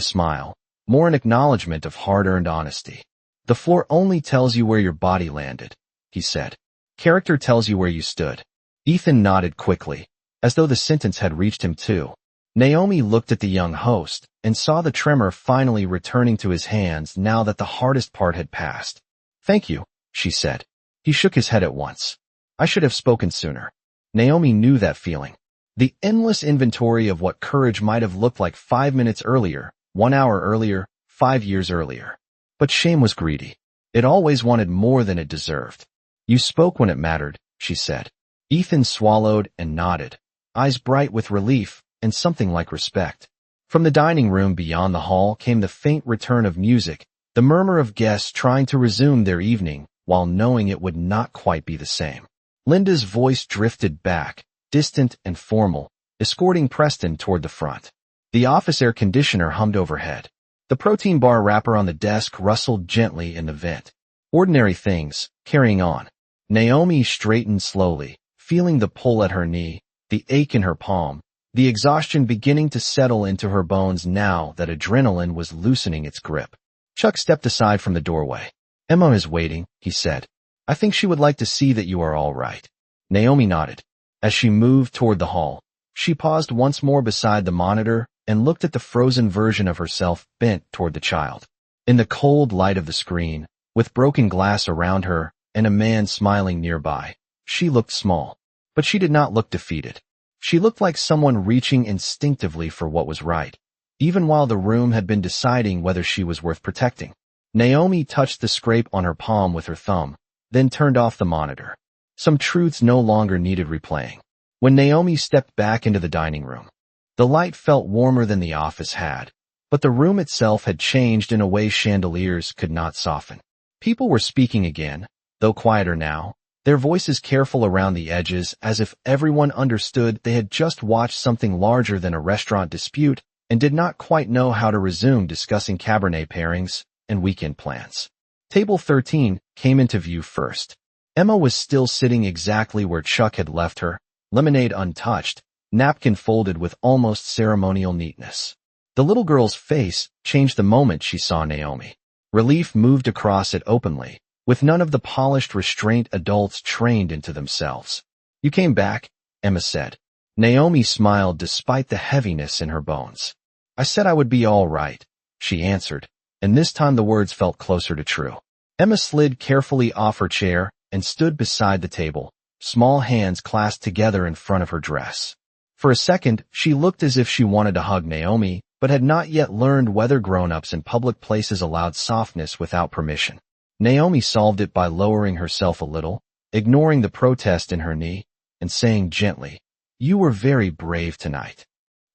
smile, more an acknowledgement of hard-earned honesty. "The floor only tells you where your body landed," he said. "Character tells you where you stood." Ethan nodded quickly, as though the sentence had reached him too. Naomi looked at the young host and saw the tremor finally returning to his hands now that the hardest part had passed. "Thank you," she said. He shook his head at once. "I should have spoken sooner." Naomi knew that feeling. The endless inventory of what courage might have looked like 5 minutes earlier, 1 hour earlier, 5 years earlier. But shame was greedy. It always wanted more than it deserved. "You spoke when it mattered," she said. Ethan swallowed and nodded, eyes bright with relief and something like respect. From the dining room beyond the hall came the faint return of music, the murmur of guests trying to resume their evening while knowing it would not quite be the same. Linda's voice drifted back, distant and formal, escorting Preston toward the front. The office air conditioner hummed overhead. The protein bar wrapper on the desk rustled gently in the vent. Ordinary things, carrying on. Naomi straightened slowly, feeling the pull at her knee, the ache in her palm, the exhaustion beginning to settle into her bones now that adrenaline was loosening its grip. Chuck stepped aside from the doorway. "Emma is waiting," he said. "I think she would like to see that you are all right." Naomi nodded. As she moved toward the hall, she paused once more beside the monitor and looked at the frozen version of herself bent toward the child. In the cold light of the screen, with broken glass around her and a man smiling nearby, she looked small. But she did not look defeated. She looked like someone reaching instinctively for what was right, even while the room had been deciding whether she was worth protecting. Naomi touched the scrape on her palm with her thumb, then turned off the monitor. Some truths no longer needed replaying. When Naomi stepped back into the dining room, the light felt warmer than the office had, but the room itself had changed in a way chandeliers could not soften. People were speaking again, though quieter now, their voices careful around the edges as if everyone understood they had just watched something larger than a restaurant dispute and did not quite know how to resume discussing Cabernet pairings and weekend plans. Table 13 came into view first. Emma was still sitting exactly where Chuck had left her, lemonade untouched, napkin folded with almost ceremonial neatness. The little girl's face changed the moment she saw Naomi. Relief moved across it openly, with none of the polished restraint adults trained into themselves. "You came back," Emma said. Naomi smiled despite the heaviness in her bones. "I said I would be all right," she answered, and this time the words felt closer to true. Emma slid carefully off her chair and stood beside the table, small hands clasped together in front of her dress. For a second, she looked as if she wanted to hug Naomi, but had not yet learned whether grown-ups in public places allowed softness without permission. Naomi solved it by lowering herself a little, ignoring the protest in her knee, and saying gently, "You were very brave tonight."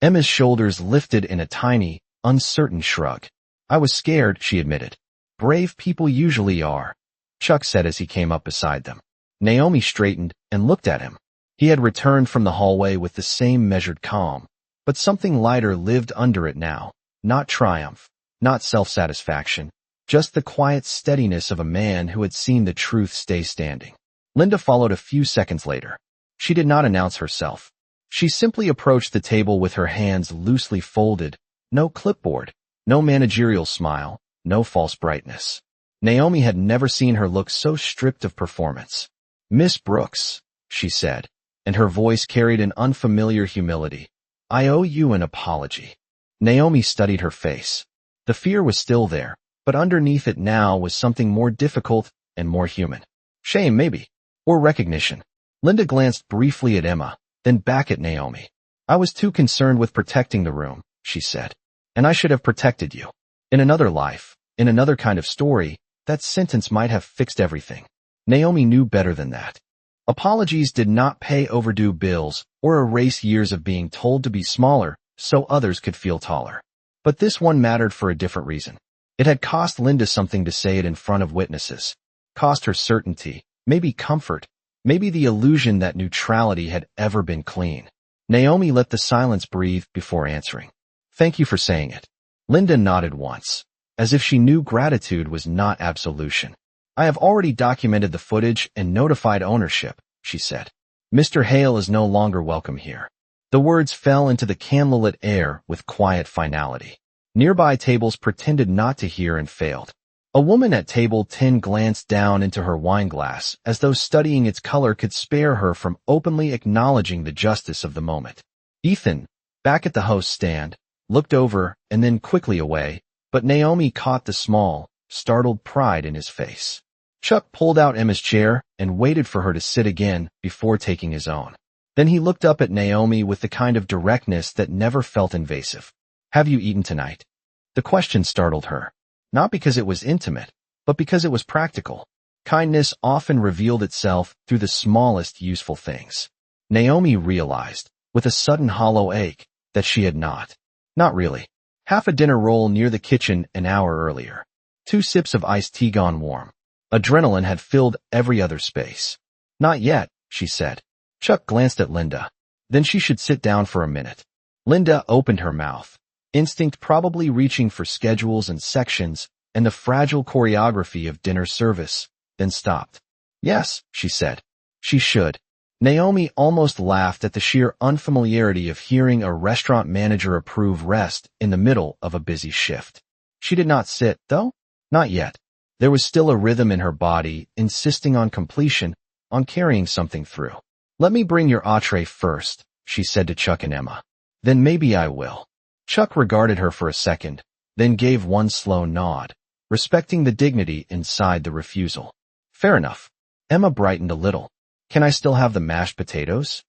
Emma's shoulders lifted in a tiny, uncertain shrug. "I was scared," she admitted. "Brave people usually are," Chuck said as he came up beside them. Naomi straightened and looked at him. He had returned from the hallway with the same measured calm, but something lighter lived under it now, not triumph, not self-satisfaction, just the quiet steadiness of a man who had seen the truth stay standing. Linda followed a few seconds later. She did not announce herself. She simply approached the table with her hands loosely folded, no clipboard, no managerial smile, no false brightness. Naomi had never seen her look so stripped of performance. "Miss Brooks," she said, and her voice carried an unfamiliar humility. "I owe you an apology." Naomi studied her face. The fear was still there, but underneath it now was something more difficult and more human. Shame, maybe, or recognition. Linda glanced briefly at Emma, then back at Naomi. "I was too concerned with protecting the room," she said. "And I should have protected you. In another life, in another kind of story, that sentence might have fixed everything." Naomi knew better than that. Apologies did not pay overdue bills or erase years of being told to be smaller so others could feel taller. But this one mattered for a different reason. It had cost Linda something to say it in front of witnesses. Cost her certainty, maybe comfort, maybe the illusion that neutrality had ever been clean. Naomi let the silence breathe before answering. "Thank you for saying it." Linda nodded once, as if she knew gratitude was not absolution. "I have already documented the footage and notified ownership," she said. "Mr. Hale is no longer welcome here." The words fell into the candlelit air with quiet finality. Nearby tables pretended not to hear and failed. A woman at table 10 glanced down into her wineglass as though studying its color could spare her from openly acknowledging the justice of the moment. "Ethan," back at the host's stand, looked over and then quickly away, but Naomi caught the small, startled pride in his face. Chuck pulled out Emma's chair and waited for her to sit again before taking his own. Then he looked up at Naomi with the kind of directness that never felt invasive. Have you eaten tonight? The question startled her. Not because it was intimate, but because it was practical. Kindness often revealed itself through the smallest useful things. Naomi realized, with a sudden hollow ache, that she had not. Not really. Half a dinner roll near the kitchen an hour earlier. 2 sips of iced tea gone warm. Adrenaline had filled every other space. Not yet, she said. Chuck glanced at Linda. Then she should sit down for a minute. Linda opened her mouth. Instinct probably reaching for schedules and sections and the fragile choreography of dinner service, then stopped. Yes, she said. She should. Naomi almost laughed at the sheer unfamiliarity of hearing a restaurant manager approve rest in the middle of a busy shift. She did not sit, though. Not yet. There was still a rhythm in her body, insisting on completion, on carrying something through. Let me bring your entree first, she said to Chuck and Emma. Then maybe I will. Chuck regarded her for a second, then gave one slow nod, respecting the dignity inside the refusal. Fair enough. Emma brightened a little. Can I still have the mashed potatoes?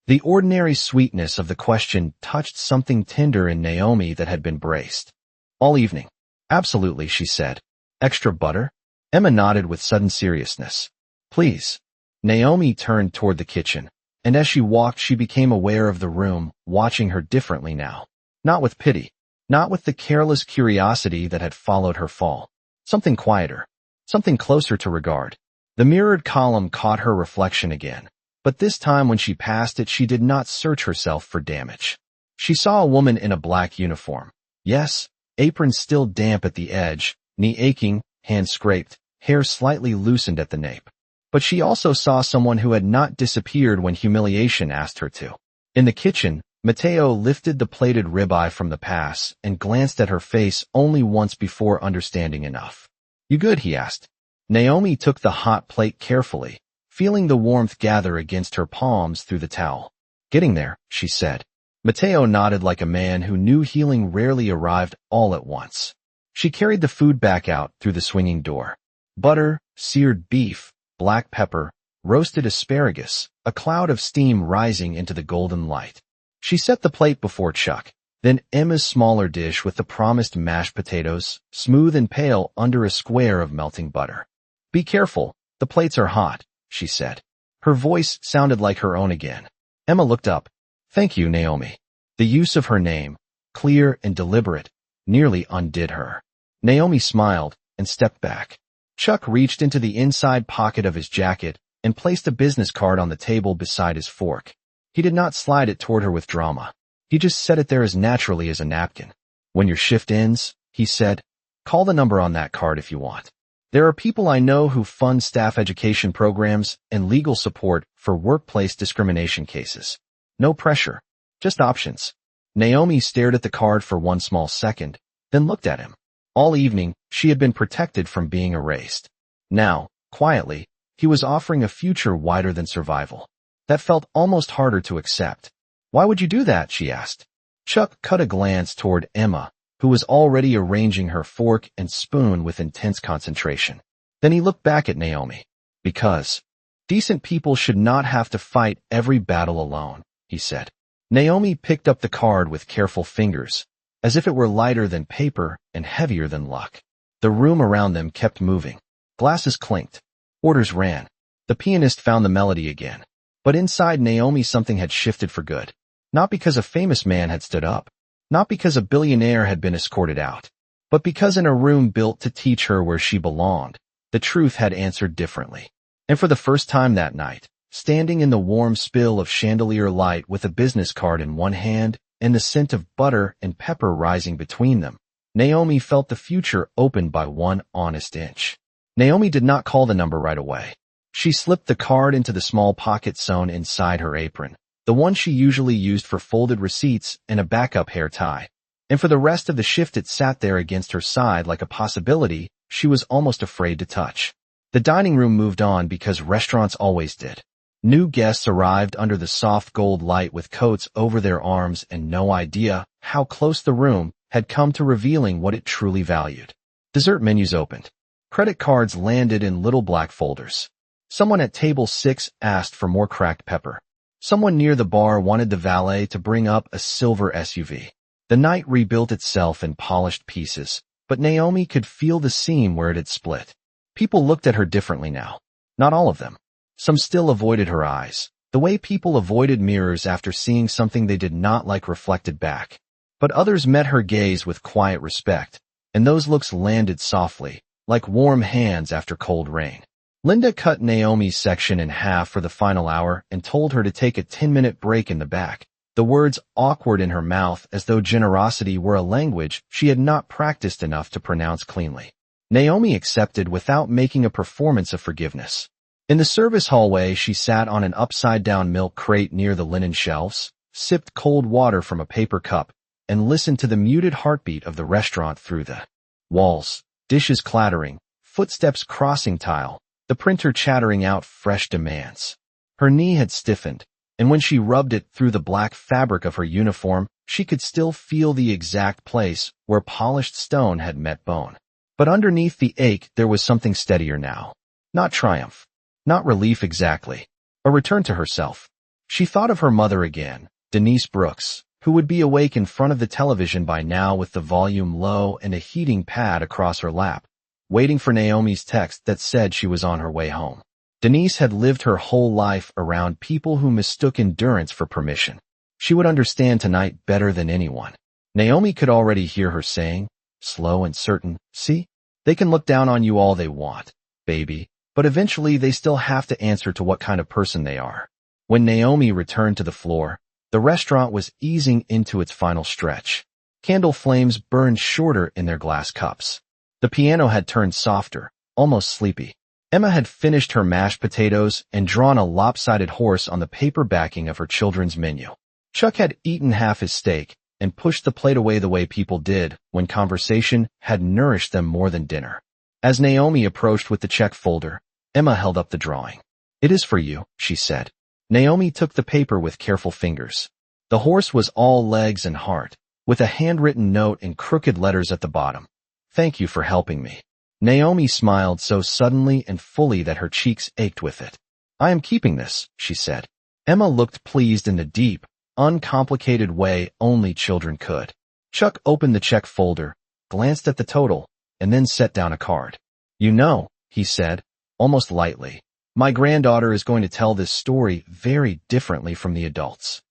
The ordinary sweetness of the question touched something tender in Naomi that had been braced. All evening. Absolutely, she said. Extra butter? Emma nodded with sudden seriousness. Please. Naomi turned toward the kitchen, and as she walked she became aware of the room, watching her differently now. Not with pity. Not with the careless curiosity that had followed her fall. Something quieter. Something closer to regard. The mirrored column caught her reflection again, but this time when she passed it she did not search herself for damage. She saw a woman in a black uniform. Yes, apron still damp at the edge, knee aching, hand scraped, hair slightly loosened at the nape. But she also saw someone who had not disappeared when humiliation asked her to. In the kitchen, Mateo lifted the plated ribeye from the pass and glanced at her face only once before understanding enough. You good? He asked. Naomi took the hot plate carefully, feeling the warmth gather against her palms through the towel. Getting there, she said. Mateo nodded like a man who knew healing rarely arrived all at once. She carried the food back out through the swinging door. Butter, seared beef, black pepper, roasted asparagus, a cloud of steam rising into the golden light. She set the plate before Chuck, then Emma's smaller dish with the promised mashed potatoes, smooth and pale under a square of melting butter. Be careful, the plates are hot, she said. Her voice sounded like her own again. Emma looked up. Thank you, Naomi. The use of her name, clear and deliberate, nearly undid her. Naomi smiled and stepped back. Chuck reached into the inside pocket of his jacket and placed a business card on the table beside his fork. He did not slide it toward her with drama. He just set it there as naturally as a napkin. When your shift ends, he said, call the number on that card if you want. There are people I know who fund staff education programs and legal support for workplace discrimination cases. No pressure, just options. Naomi stared at the card for one small second, then looked at him. All evening, she had been protected from being erased. Now, quietly, he was offering a future wider than survival. That felt almost harder to accept. Why would you do that? She asked. Chuck cut a glance toward Emma, who was already arranging her fork and spoon with intense concentration. Then he looked back at Naomi. Because decent people should not have to fight every battle alone, he said. Naomi picked up the card with careful fingers, as if it were lighter than paper and heavier than luck. The room around them kept moving. Glasses clinked. Orders ran. The pianist found the melody again. But inside Naomi something had shifted for good. Not because a famous man had stood up. Not because a billionaire had been escorted out, but because in a room built to teach her where she belonged, the truth had answered differently. And for the first time that night, standing in the warm spill of chandelier light with a business card in one hand and the scent of butter and pepper rising between them, Naomi felt the future opened by one honest inch. Naomi did not call the number right away. She slipped the card into the small pocket sewn inside her apron, the one she usually used for folded receipts and a backup hair tie. And for the rest of the shift it sat there against her side like a possibility she was almost afraid to touch. The dining room moved on because restaurants always did. New guests arrived under the soft gold light with coats over their arms and no idea how close the room had come to revealing what it truly valued. Dessert menus opened. Credit cards landed in little black folders. Someone at table 6 asked for more cracked pepper. Someone near the bar wanted the valet to bring up a silver SUV. The night rebuilt itself in polished pieces, but Naomi could feel the seam where it had split. People looked at her differently now. Not all of them. Some still avoided her eyes, the way people avoided mirrors after seeing something they did not like reflected back. But others met her gaze with quiet respect, and those looks landed softly, like warm hands after cold rain. Linda cut Naomi's section in half for the final hour and told her to take a 10-minute break in the back, the words awkward in her mouth as though generosity were a language she had not practiced enough to pronounce cleanly. Naomi accepted without making a performance of forgiveness. In the service hallway, she sat on an upside-down milk crate near the linen shelves, sipped cold water from a paper cup, and listened to the muted heartbeat of the restaurant through the walls, dishes clattering, footsteps crossing tile, the printer chattering out fresh demands. Her knee had stiffened, and when she rubbed it through the black fabric of her uniform, she could still feel the exact place where polished stone had met bone. But underneath the ache there was something steadier now. Not triumph. Not relief exactly. A return to herself. She thought of her mother again, Denise Brooks, who would be awake in front of the television by now with the volume low and a heating pad across her lap, waiting for Naomi's text that said she was on her way home. Denise had lived her whole life around people who mistook endurance for permission. She would understand tonight better than anyone. Naomi could already hear her saying, slow and certain, see? They can look down on you all they want, baby, but eventually they still have to answer to what kind of person they are. When Naomi returned to the floor, the restaurant was easing into its final stretch. Candle flames burned shorter in their glass cups. The piano had turned softer, almost sleepy. Emma had finished her mashed potatoes and drawn a lopsided horse on the paper backing of her children's menu. Chuck had eaten half his steak and pushed the plate away the way people did when conversation had nourished them more than dinner. As Naomi approached with the check folder, Emma held up the drawing. It is for you, she said. Naomi took the paper with careful fingers. The horse was all legs and heart, with a handwritten note in crooked letters at the bottom. Thank you for helping me. Naomi smiled so suddenly and fully that her cheeks ached with it. I am keeping this, she said. Emma looked pleased in the deep, uncomplicated way only children could. Chuck opened the check folder, glanced at the total, and then set down a card. You know, he said, almost lightly, my granddaughter is going to tell this story very differently from the adults.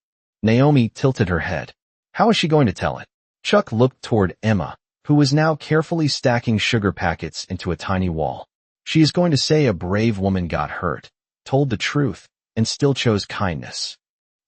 Naomi tilted her head. How is she going to tell it? Chuck looked toward Emma, who was now carefully stacking sugar packets into a tiny wall. She is going to say a brave woman got hurt, told the truth, and still chose kindness.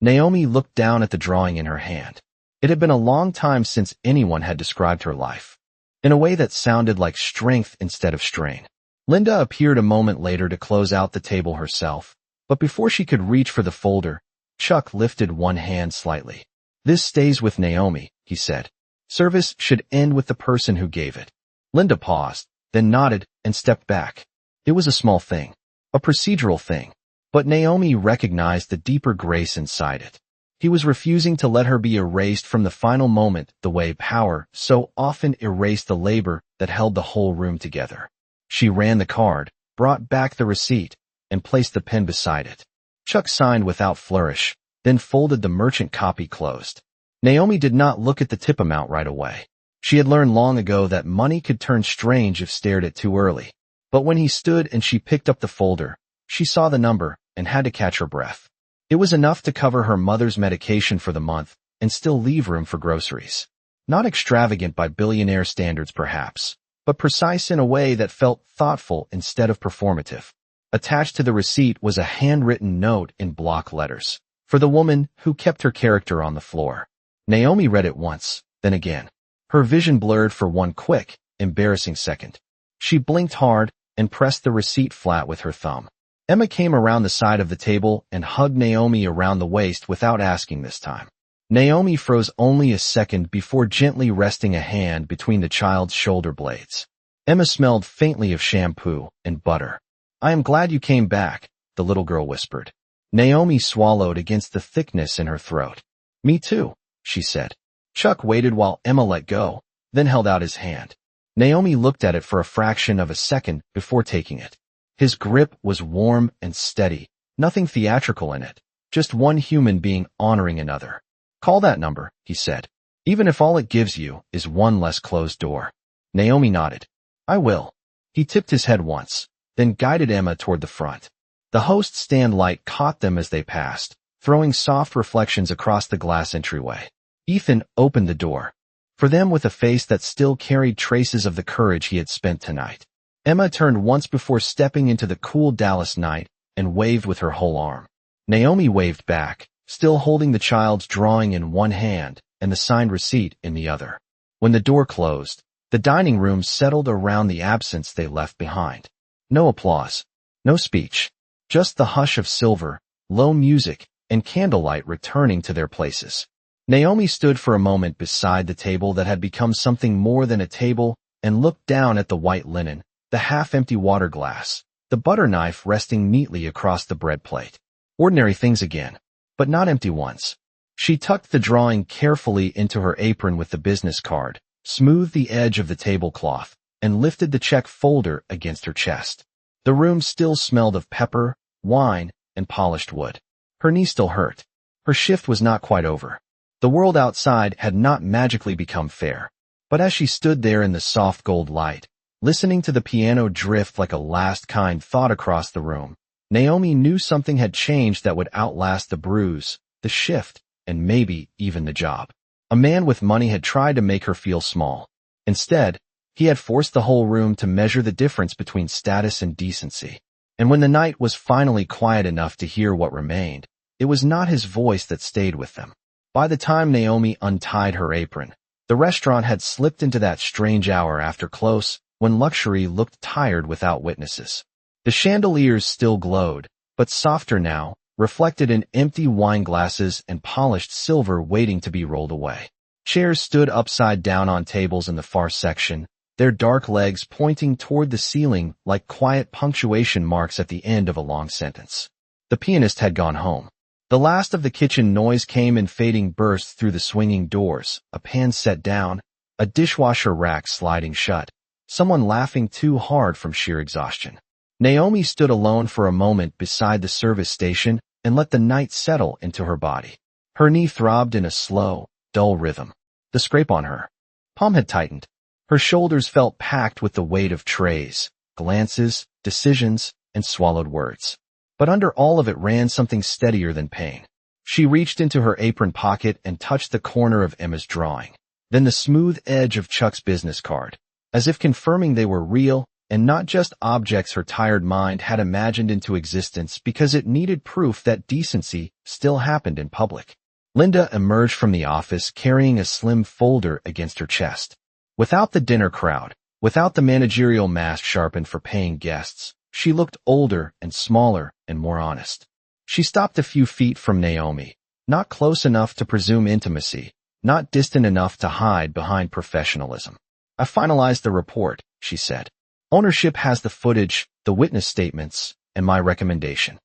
Naomi looked down at the drawing in her hand. It had been a long time since anyone had described her life, in a way that sounded like strength instead of strain. Linda appeared a moment later to close out the table herself, but before she could reach for the folder, Chuck lifted one hand slightly. This stays with Naomi, he said. Service should end with the person who gave it. Linda paused, then nodded and stepped back. It was a small thing, a procedural thing, but Naomi recognized the deeper grace inside it. He was refusing to let her be erased from the final moment the way power so often erased the labor that held the whole room together. She ran the card, brought back the receipt, and placed the pen beside it. Chuck signed without flourish, then folded the merchant copy closed. Naomi did not look at the tip amount right away. She had learned long ago that money could turn strange if stared at too early. But when he stood and she picked up the folder, she saw the number and had to catch her breath. It was enough to cover her mother's medication for the month and still leave room for groceries. Not extravagant by billionaire standards perhaps, but precise in a way that felt thoughtful instead of performative. Attached to the receipt was a handwritten note in block letters, for the woman who kept her character on the floor. Naomi read it once, then again. Her vision blurred for one quick, embarrassing second. She blinked hard and pressed the receipt flat with her thumb. Emma came around the side of the table and hugged Naomi around the waist without asking this time. Naomi froze only a second before gently resting a hand between the child's shoulder blades. Emma smelled faintly of shampoo and butter. I am glad you came back, the little girl whispered. Naomi swallowed against the thickness in her throat. "Me too," she said. Chuck waited while Emma let go, then held out his hand. Naomi looked at it for a fraction of a second before taking it. His grip was warm and steady, nothing theatrical in it, just one human being honoring another. "Call that number," he said, "even if all it gives you is one less closed door." Naomi nodded. "I will." He tipped his head once, then guided Emma toward the front. The host stand light caught them as they passed, throwing soft reflections across the glass entryway. Ethan opened the door for them with a face that still carried traces of the courage he had spent tonight. Emma turned once before stepping into the cool Dallas night and waved with her whole arm. Naomi waved back, still holding the child's drawing in one hand and the signed receipt in the other. When the door closed, the dining room settled around the absence they left behind. No applause, no speech, just the hush of silver, low music, and candlelight returning to their places. Naomi stood for a moment beside the table that had become something more than a table and looked down at the white linen, the half-empty water glass, the butter knife resting neatly across the bread plate. Ordinary things again, but not empty ones. She tucked the drawing carefully into her apron with the business card, smoothed the edge of the tablecloth, and lifted the check folder against her chest. The room still smelled of pepper, wine, and polished wood. Her knee still hurt. Her shift was not quite over. The world outside had not magically become fair. But as she stood there in the soft gold light, listening to the piano drift like a last kind thought across the room, Naomi knew something had changed that would outlast the bruise, the shift, and maybe even the job. A man with money had tried to make her feel small. Instead, he had forced the whole room to measure the difference between status and decency. And when the night was finally quiet enough to hear what remained, it was not his voice that stayed with them. By the time Naomi untied her apron, the restaurant had slipped into that strange hour after close when luxury looked tired without witnesses. The chandeliers still glowed, but softer now, reflected in empty wine glasses and polished silver waiting to be rolled away. Chairs stood upside down on tables in the far section, their dark legs pointing toward the ceiling like quiet punctuation marks at the end of a long sentence. The pianist had gone home. The last of the kitchen noise came in fading bursts through the swinging doors, a pan set down, a dishwasher rack sliding shut, someone laughing too hard from sheer exhaustion. Naomi stood alone for a moment beside the service station and let the night settle into her body. Her knee throbbed in a slow, dull rhythm. The scrape on her palm had tightened. Her shoulders felt packed with the weight of trays, glances, decisions, and swallowed words. But under all of it ran something steadier than pain. She reached into her apron pocket and touched the corner of Emma's drawing, then the smooth edge of Chuck's business card, as if confirming they were real and not just objects her tired mind had imagined into existence because it needed proof that decency still happened in public. Linda emerged from the office carrying a slim folder against her chest. Without the dinner crowd, without the managerial mask sharpened for paying guests, she looked older and smaller and more honest. She stopped a few feet from Naomi, not close enough to presume intimacy, not distant enough to hide behind professionalism. "I finalized the report," she said. "Ownership has the footage, the witness statements, and my recommendation."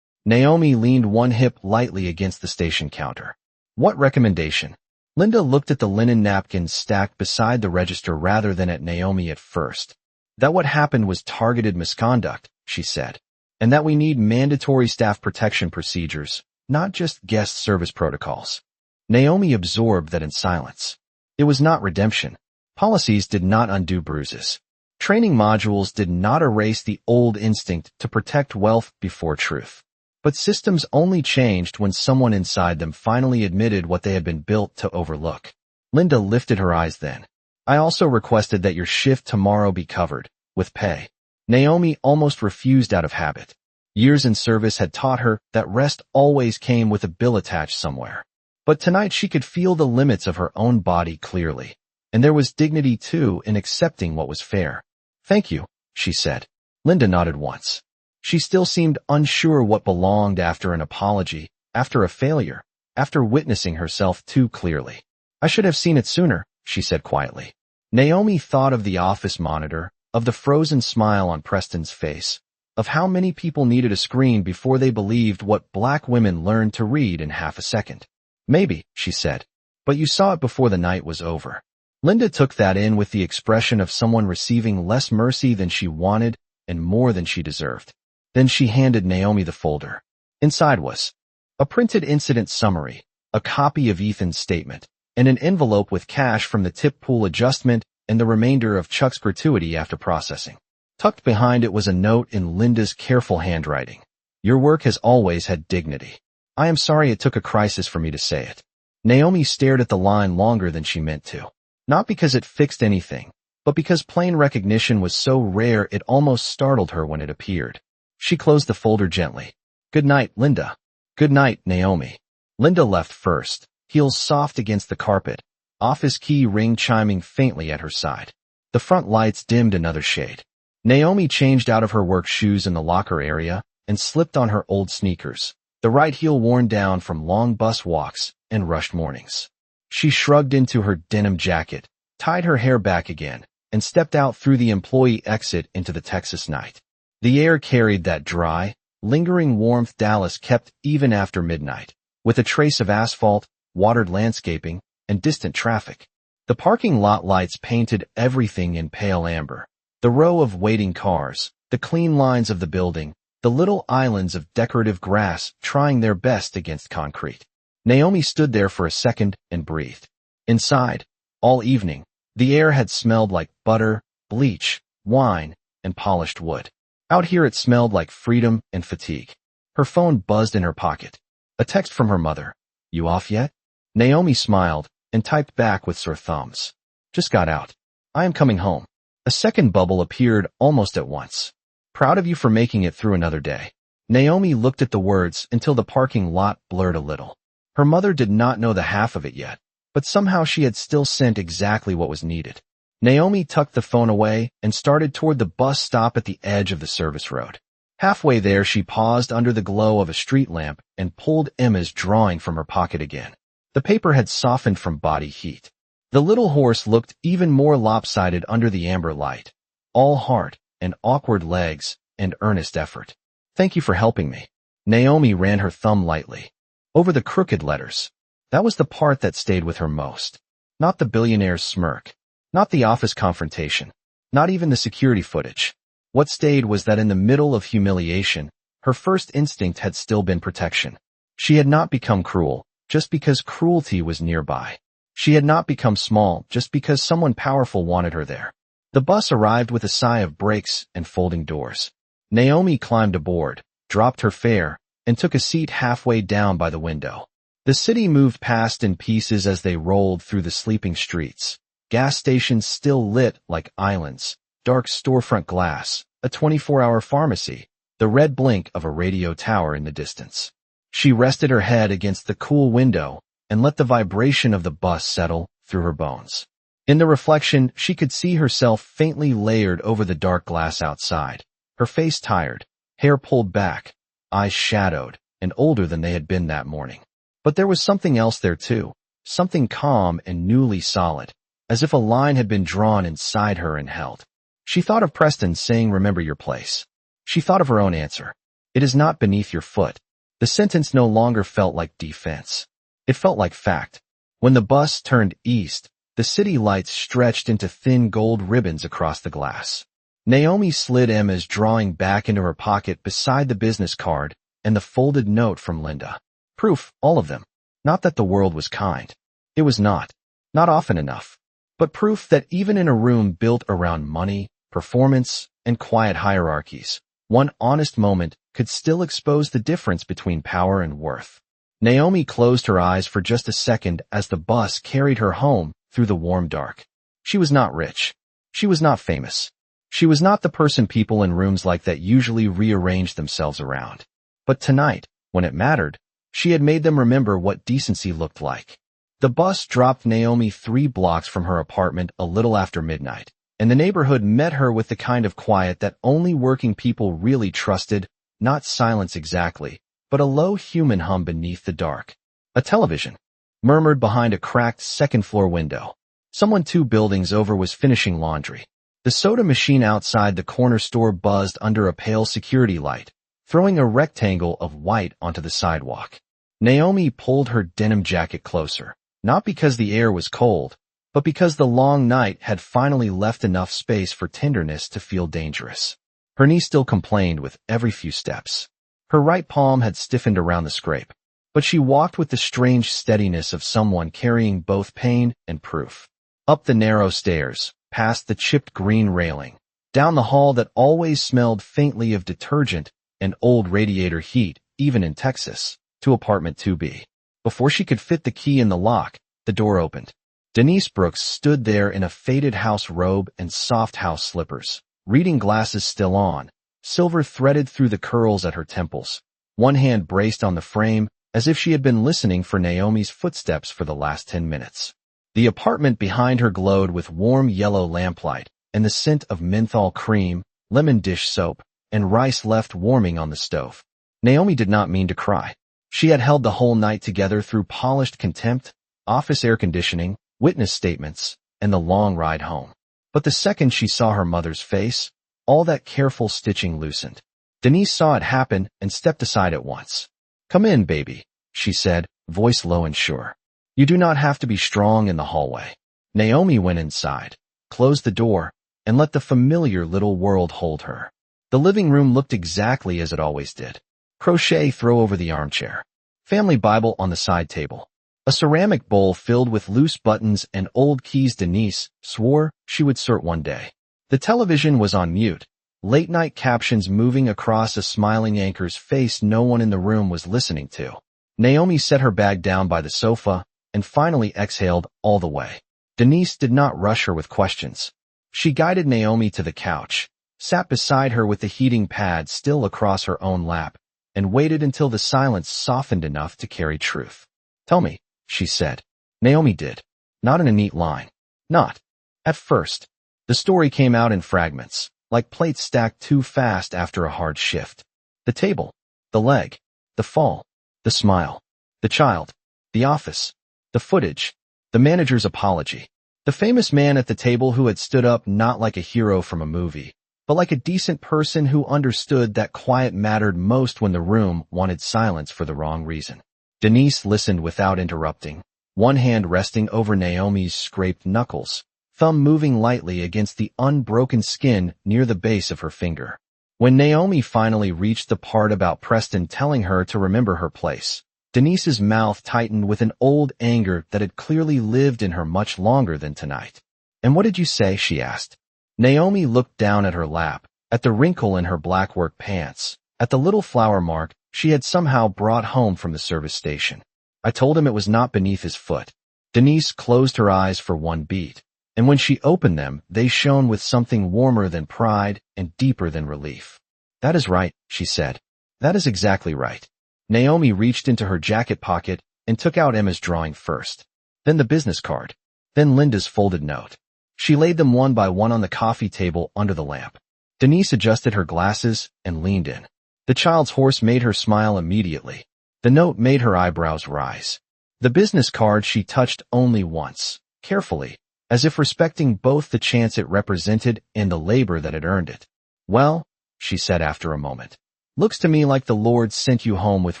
Naomi leaned one hip lightly against the station counter. "What recommendation?" Linda looked at the linen napkins stacked beside the register rather than at Naomi at first. "That what happened was targeted misconduct," she said, "and that we need mandatory staff protection procedures, not just guest service protocols." Naomi absorbed that in silence. It was not redemption. Policies did not undo bruises. Training modules did not erase the old instinct to protect wealth before truth. But systems only changed when someone inside them finally admitted what they had been built to overlook. Linda lifted her eyes then. "I also requested that your shift tomorrow be covered, with pay." Naomi almost refused out of habit. Years in service had taught her that rest always came with a bill attached somewhere. But tonight she could feel the limits of her own body clearly, and there was dignity too in accepting what was fair. "Thank you," she said. Linda nodded once. She still seemed unsure what belonged after an apology, after a failure, after witnessing herself too clearly. "I should have seen it sooner," she said quietly. Naomi thought of the office monitor, of the frozen smile on Preston's face, of how many people needed a screen before they believed what black women learned to read in half a second. Maybe, she said, but you saw it before the night was over. Linda took that in with the expression of someone receiving less mercy than she wanted and more than she deserved. Then she handed Naomi the folder. Inside was a printed incident summary, a copy of Ethan's statement, and an envelope with cash from the tip pool adjustment and the remainder of Chuck's gratuity after processing. Tucked behind it was a note in Linda's careful handwriting. Your work has always had dignity. I am sorry it took a crisis for me to say it. Naomi stared at the line longer than she meant to. Not because it fixed anything, but because plain recognition was so rare it almost startled her when it appeared. She closed the folder gently. Good night, Linda. Good night, Naomi. Linda left first, heels soft against the carpet, office key ring chiming faintly at her side. The front lights dimmed another shade. Naomi changed out of her work shoes in the locker area and slipped on her old sneakers, the right heel worn down from long bus walks and rushed mornings. She shrugged into her denim jacket, tied her hair back again, and stepped out through the employee exit into the Texas night. The air carried that dry, lingering warmth Dallas kept even after midnight, with a trace of asphalt, watered landscaping, and distant traffic. The parking lot lights painted everything in pale amber. The row of waiting cars, the clean lines of the building, the little islands of decorative grass trying their best against concrete. Naomi stood there for a second and breathed. Inside, all evening, the air had smelled like butter, bleach, wine, and polished wood. Out here it smelled like freedom and fatigue. Her phone buzzed in her pocket. A text from her mother. You off yet? Naomi smiled and typed back with sore thumbs. Just got out. I am coming home. A second bubble appeared almost at once. Proud of you for making it through another day. Naomi looked at the words until the parking lot blurred a little. Her mother did not know the half of it yet, but somehow she had still sent exactly what was needed. Naomi tucked the phone away and started toward the bus stop at the edge of the service road. Halfway there, she paused under the glow of a street lamp and pulled Emma's drawing from her pocket again. The paper had softened from body heat. The little horse looked even more lopsided under the amber light. All heart and awkward legs and earnest effort. Thank you for helping me. Naomi ran her thumb lightly over the crooked letters. That was the part that stayed with her most. Not the billionaire's smirk. Not the office confrontation. Not even the security footage. What stayed was that in the middle of humiliation, her first instinct had still been protection. She had not become cruel just because cruelty was nearby. She had not become small just because someone powerful wanted her there. The bus arrived with a sigh of brakes and folding doors. Naomi climbed aboard, dropped her fare, and took a seat halfway down by the window. The city moved past in pieces as they rolled through the sleeping streets. Gas stations still lit like islands, dark storefront glass, a 24-hour pharmacy, the red blink of a radio tower in the distance. She rested her head against the cool window and let the vibration of the bus settle through her bones. In the reflection, she could see herself faintly layered over the dark glass outside, her face tired, hair pulled back, eyes shadowed, and older than they had been that morning. But there was something else there too, something calm and newly solid, as if a line had been drawn inside her and held. She thought of Preston saying, "Remember your place." She thought of her own answer. "It is not beneath your foot." The sentence no longer felt like defense. It felt like fact. When the bus turned east, the city lights stretched into thin gold ribbons across the glass. Naomi slid Emma's drawing back into her pocket beside the business card and the folded note from Linda. Proof, all of them. Not that the world was kind. It was not. Not often enough. But proof that even in a room built around money, performance, and quiet hierarchies, one honest moment could still expose the difference between power and worth. Naomi closed her eyes for just a second as the bus carried her home through the warm dark. She was not rich. She was not famous. She was not the person people in rooms like that usually rearranged themselves around. But tonight, when it mattered, she had made them remember what decency looked like. The bus dropped Naomi 3 blocks from her apartment a little after midnight, and the neighborhood met her with the kind of quiet that only working people really trusted, not silence exactly, but a low human hum beneath the dark. A television murmured behind a cracked second-floor window. Someone 2 buildings over was finishing laundry. The soda machine outside the corner store buzzed under a pale security light, throwing a rectangle of white onto the sidewalk. Naomi pulled her denim jacket closer, not because the air was cold, but because the long night had finally left enough space for tenderness to feel dangerous. Her knee still complained with every few steps. Her right palm had stiffened around the scrape, but she walked with the strange steadiness of someone carrying both pain and proof. Up the narrow stairs, past the chipped green railing, down the hall that always smelled faintly of detergent and old radiator heat, even in Texas, to apartment 2B. Before she could fit the key in the lock, the door opened. Denise Brooks stood there in a faded house robe and soft house slippers, reading glasses still on, silver threaded through the curls at her temples, one hand braced on the frame as if she had been listening for Naomi's footsteps for the last 10 minutes. The apartment behind her glowed with warm yellow lamplight and the scent of menthol cream, lemon dish soap, and rice left warming on the stove. Naomi did not mean to cry. She had held the whole night together through polished contempt, office air conditioning, witness statements, and the long ride home. But the second she saw her mother's face, all that careful stitching loosened. Denise saw it happen and stepped aside at once. "Come in, baby," she said, voice low and sure. "You do not have to be strong in the hallway." Naomi went inside, closed the door, and let the familiar little world hold her. The living room looked exactly as it always did. Crochet throw over the armchair. Family Bible on the side table. A ceramic bowl filled with loose buttons and old keys Denise swore she would sort one day. The television was on mute, late-night captions moving across a smiling anchor's face no one in the room was listening to. Naomi set her bag down by the sofa and finally exhaled all the way. Denise did not rush her with questions. She guided Naomi to the couch, sat beside her with the heating pad still across her own lap, and waited until the silence softened enough to carry truth. "Tell me," she said. Naomi did. Not in a neat line. Not. At first. The story came out in fragments, like plates stacked too fast after a hard shift. The table. The leg. The fall. The smile. The child. The office. The footage. The manager's apology. The famous man at the table who had stood up not like a hero from a movie, but like a decent person who understood that quiet mattered most when the room wanted silence for the wrong reason. Denise listened without interrupting, one hand resting over Naomi's scraped knuckles, thumb moving lightly against the unbroken skin near the base of her finger. When Naomi finally reached the part about Preston telling her to remember her place, Denise's mouth tightened with an old anger that had clearly lived in her much longer than tonight. "And what did you say?" she asked. Naomi looked down at her lap, at the wrinkle in her black work pants, at the little flower mark she had somehow brought home from the service station. "I told him it was not beneath his foot." Denise closed her eyes for one beat, and when she opened them, they shone with something warmer than pride and deeper than relief. "That is right," she said. "That is exactly right." Naomi reached into her jacket pocket and took out Emma's drawing first, then the business card, then Linda's folded note. She laid them one by one on the coffee table under the lamp. Denise adjusted her glasses and leaned in. The child's horse made her smile immediately. The note made her eyebrows rise. The business card she touched only once, carefully, as if respecting both the chance it represented and the labor that had earned it. "Well," she said after a moment, "looks to me like the Lord sent you home with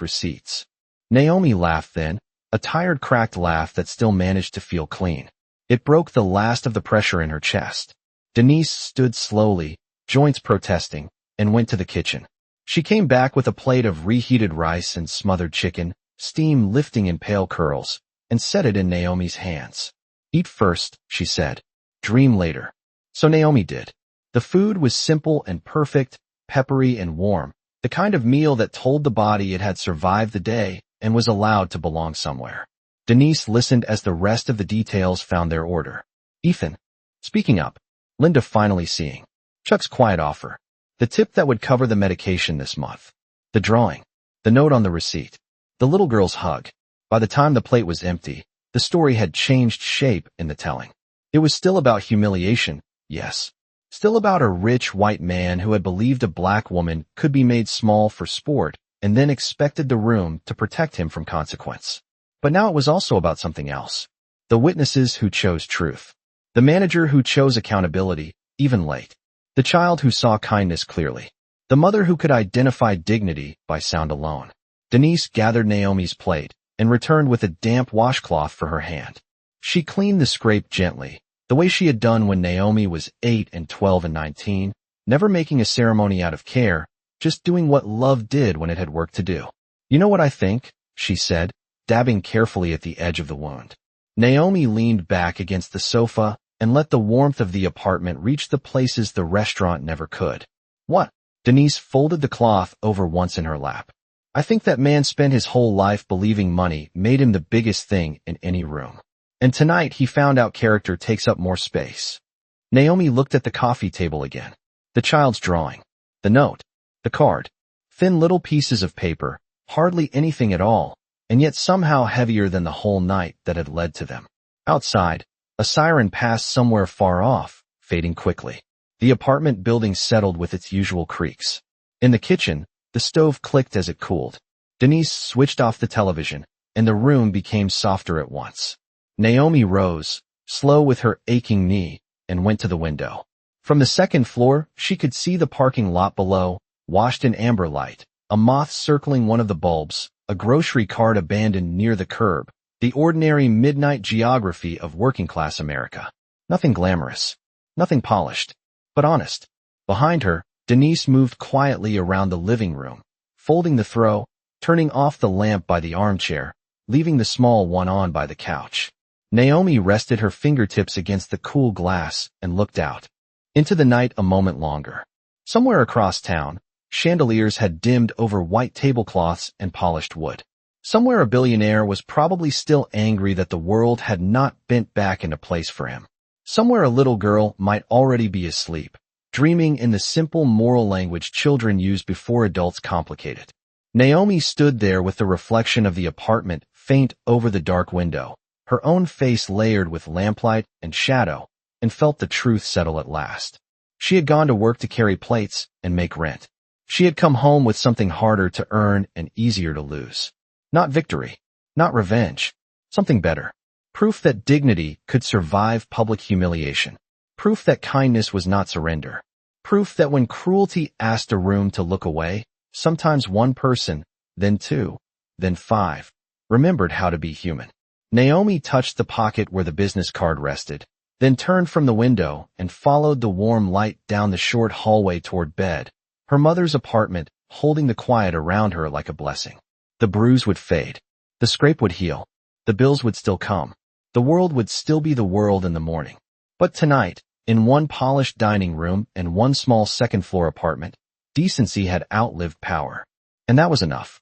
receipts." Naomi laughed then, a tired cracked laugh that still managed to feel clean. It broke the last of the pressure in her chest. Denise stood slowly, joints protesting, and went to the kitchen. She came back with a plate of reheated rice and smothered chicken, steam lifting in pale curls, and set it in Naomi's hands. "Eat first," she said. "Dream later." So Naomi did. The food was simple and perfect, peppery and warm, the kind of meal that told the body it had survived the day and was allowed to belong somewhere. Denise listened as the rest of the details found their order. Ethan. Speaking up. Linda finally seeing. Chuck's quiet offer. The tip that would cover the medication this month. The drawing. The note on the receipt. The little girl's hug. By the time the plate was empty, the story had changed shape in the telling. It was still about humiliation, yes. Still about a rich white man who had believed a black woman could be made small for sport and then expected the room to protect him from consequence. But now it was also about something else. The witnesses who chose truth. The manager who chose accountability, even late. The child who saw kindness clearly. The mother who could identify dignity by sound alone. Denise gathered Naomi's plate and returned with a damp washcloth for her hand. She cleaned the scrape gently, the way she had done when Naomi was 8 and 12 and 19, never making a ceremony out of care, just doing what love did when it had work to do. "You know what I think?" she said, dabbing carefully at the edge of the wound. Naomi leaned back against the sofa and let the warmth of the apartment reach the places the restaurant never could. "What?" Denise folded the cloth over once in her lap. "I think that man spent his whole life believing money made him the biggest thing in any room. And tonight he found out character takes up more space." Naomi looked at the coffee table again. The child's drawing. The note. The card. Thin little pieces of paper, hardly anything at all, and yet somehow heavier than the whole night that had led to them. Outside, a siren passed somewhere far off, fading quickly. The apartment building settled with its usual creaks. In the kitchen, the stove clicked as it cooled. Denise switched off the television, and the room became softer at once. Naomi rose, slow with her aching knee, and went to the window. From the second floor, she could see the parking lot below, washed in amber light, a moth circling one of the bulbs, a grocery cart abandoned near the curb, the ordinary midnight geography of working-class America. Nothing glamorous, nothing polished, but honest. Behind her, Denise moved quietly around the living room, folding the throw, turning off the lamp by the armchair, leaving the small one on by the couch. Naomi rested her fingertips against the cool glass and looked out. Into the night a moment longer. Somewhere across town, chandeliers had dimmed over white tablecloths and polished wood. Somewhere a billionaire was probably still angry that the world had not bent back into place for him. Somewhere a little girl might already be asleep, dreaming in the simple moral language children use before adults complicate it. Naomi stood there with the reflection of the apartment faint over the dark window, her own face layered with lamplight and shadow, and felt the truth settle at last. She had gone to work to carry plates and make rent. She had come home with something harder to earn and easier to lose. Not victory, not revenge, something better. Proof that dignity could survive public humiliation. Proof that kindness was not surrender. Proof that when cruelty asked a room to look away, sometimes one person, then two, then five, remembered how to be human. Naomi touched the pocket where the business card rested, then turned from the window and followed the warm light down the short hallway toward bed, her mother's apartment holding the quiet around her like a blessing. The bruise would fade. The scrape would heal. The bills would still come. The world would still be the world in the morning. But tonight, in one polished dining room and one small second-floor apartment, decency had outlived power. And that was enough.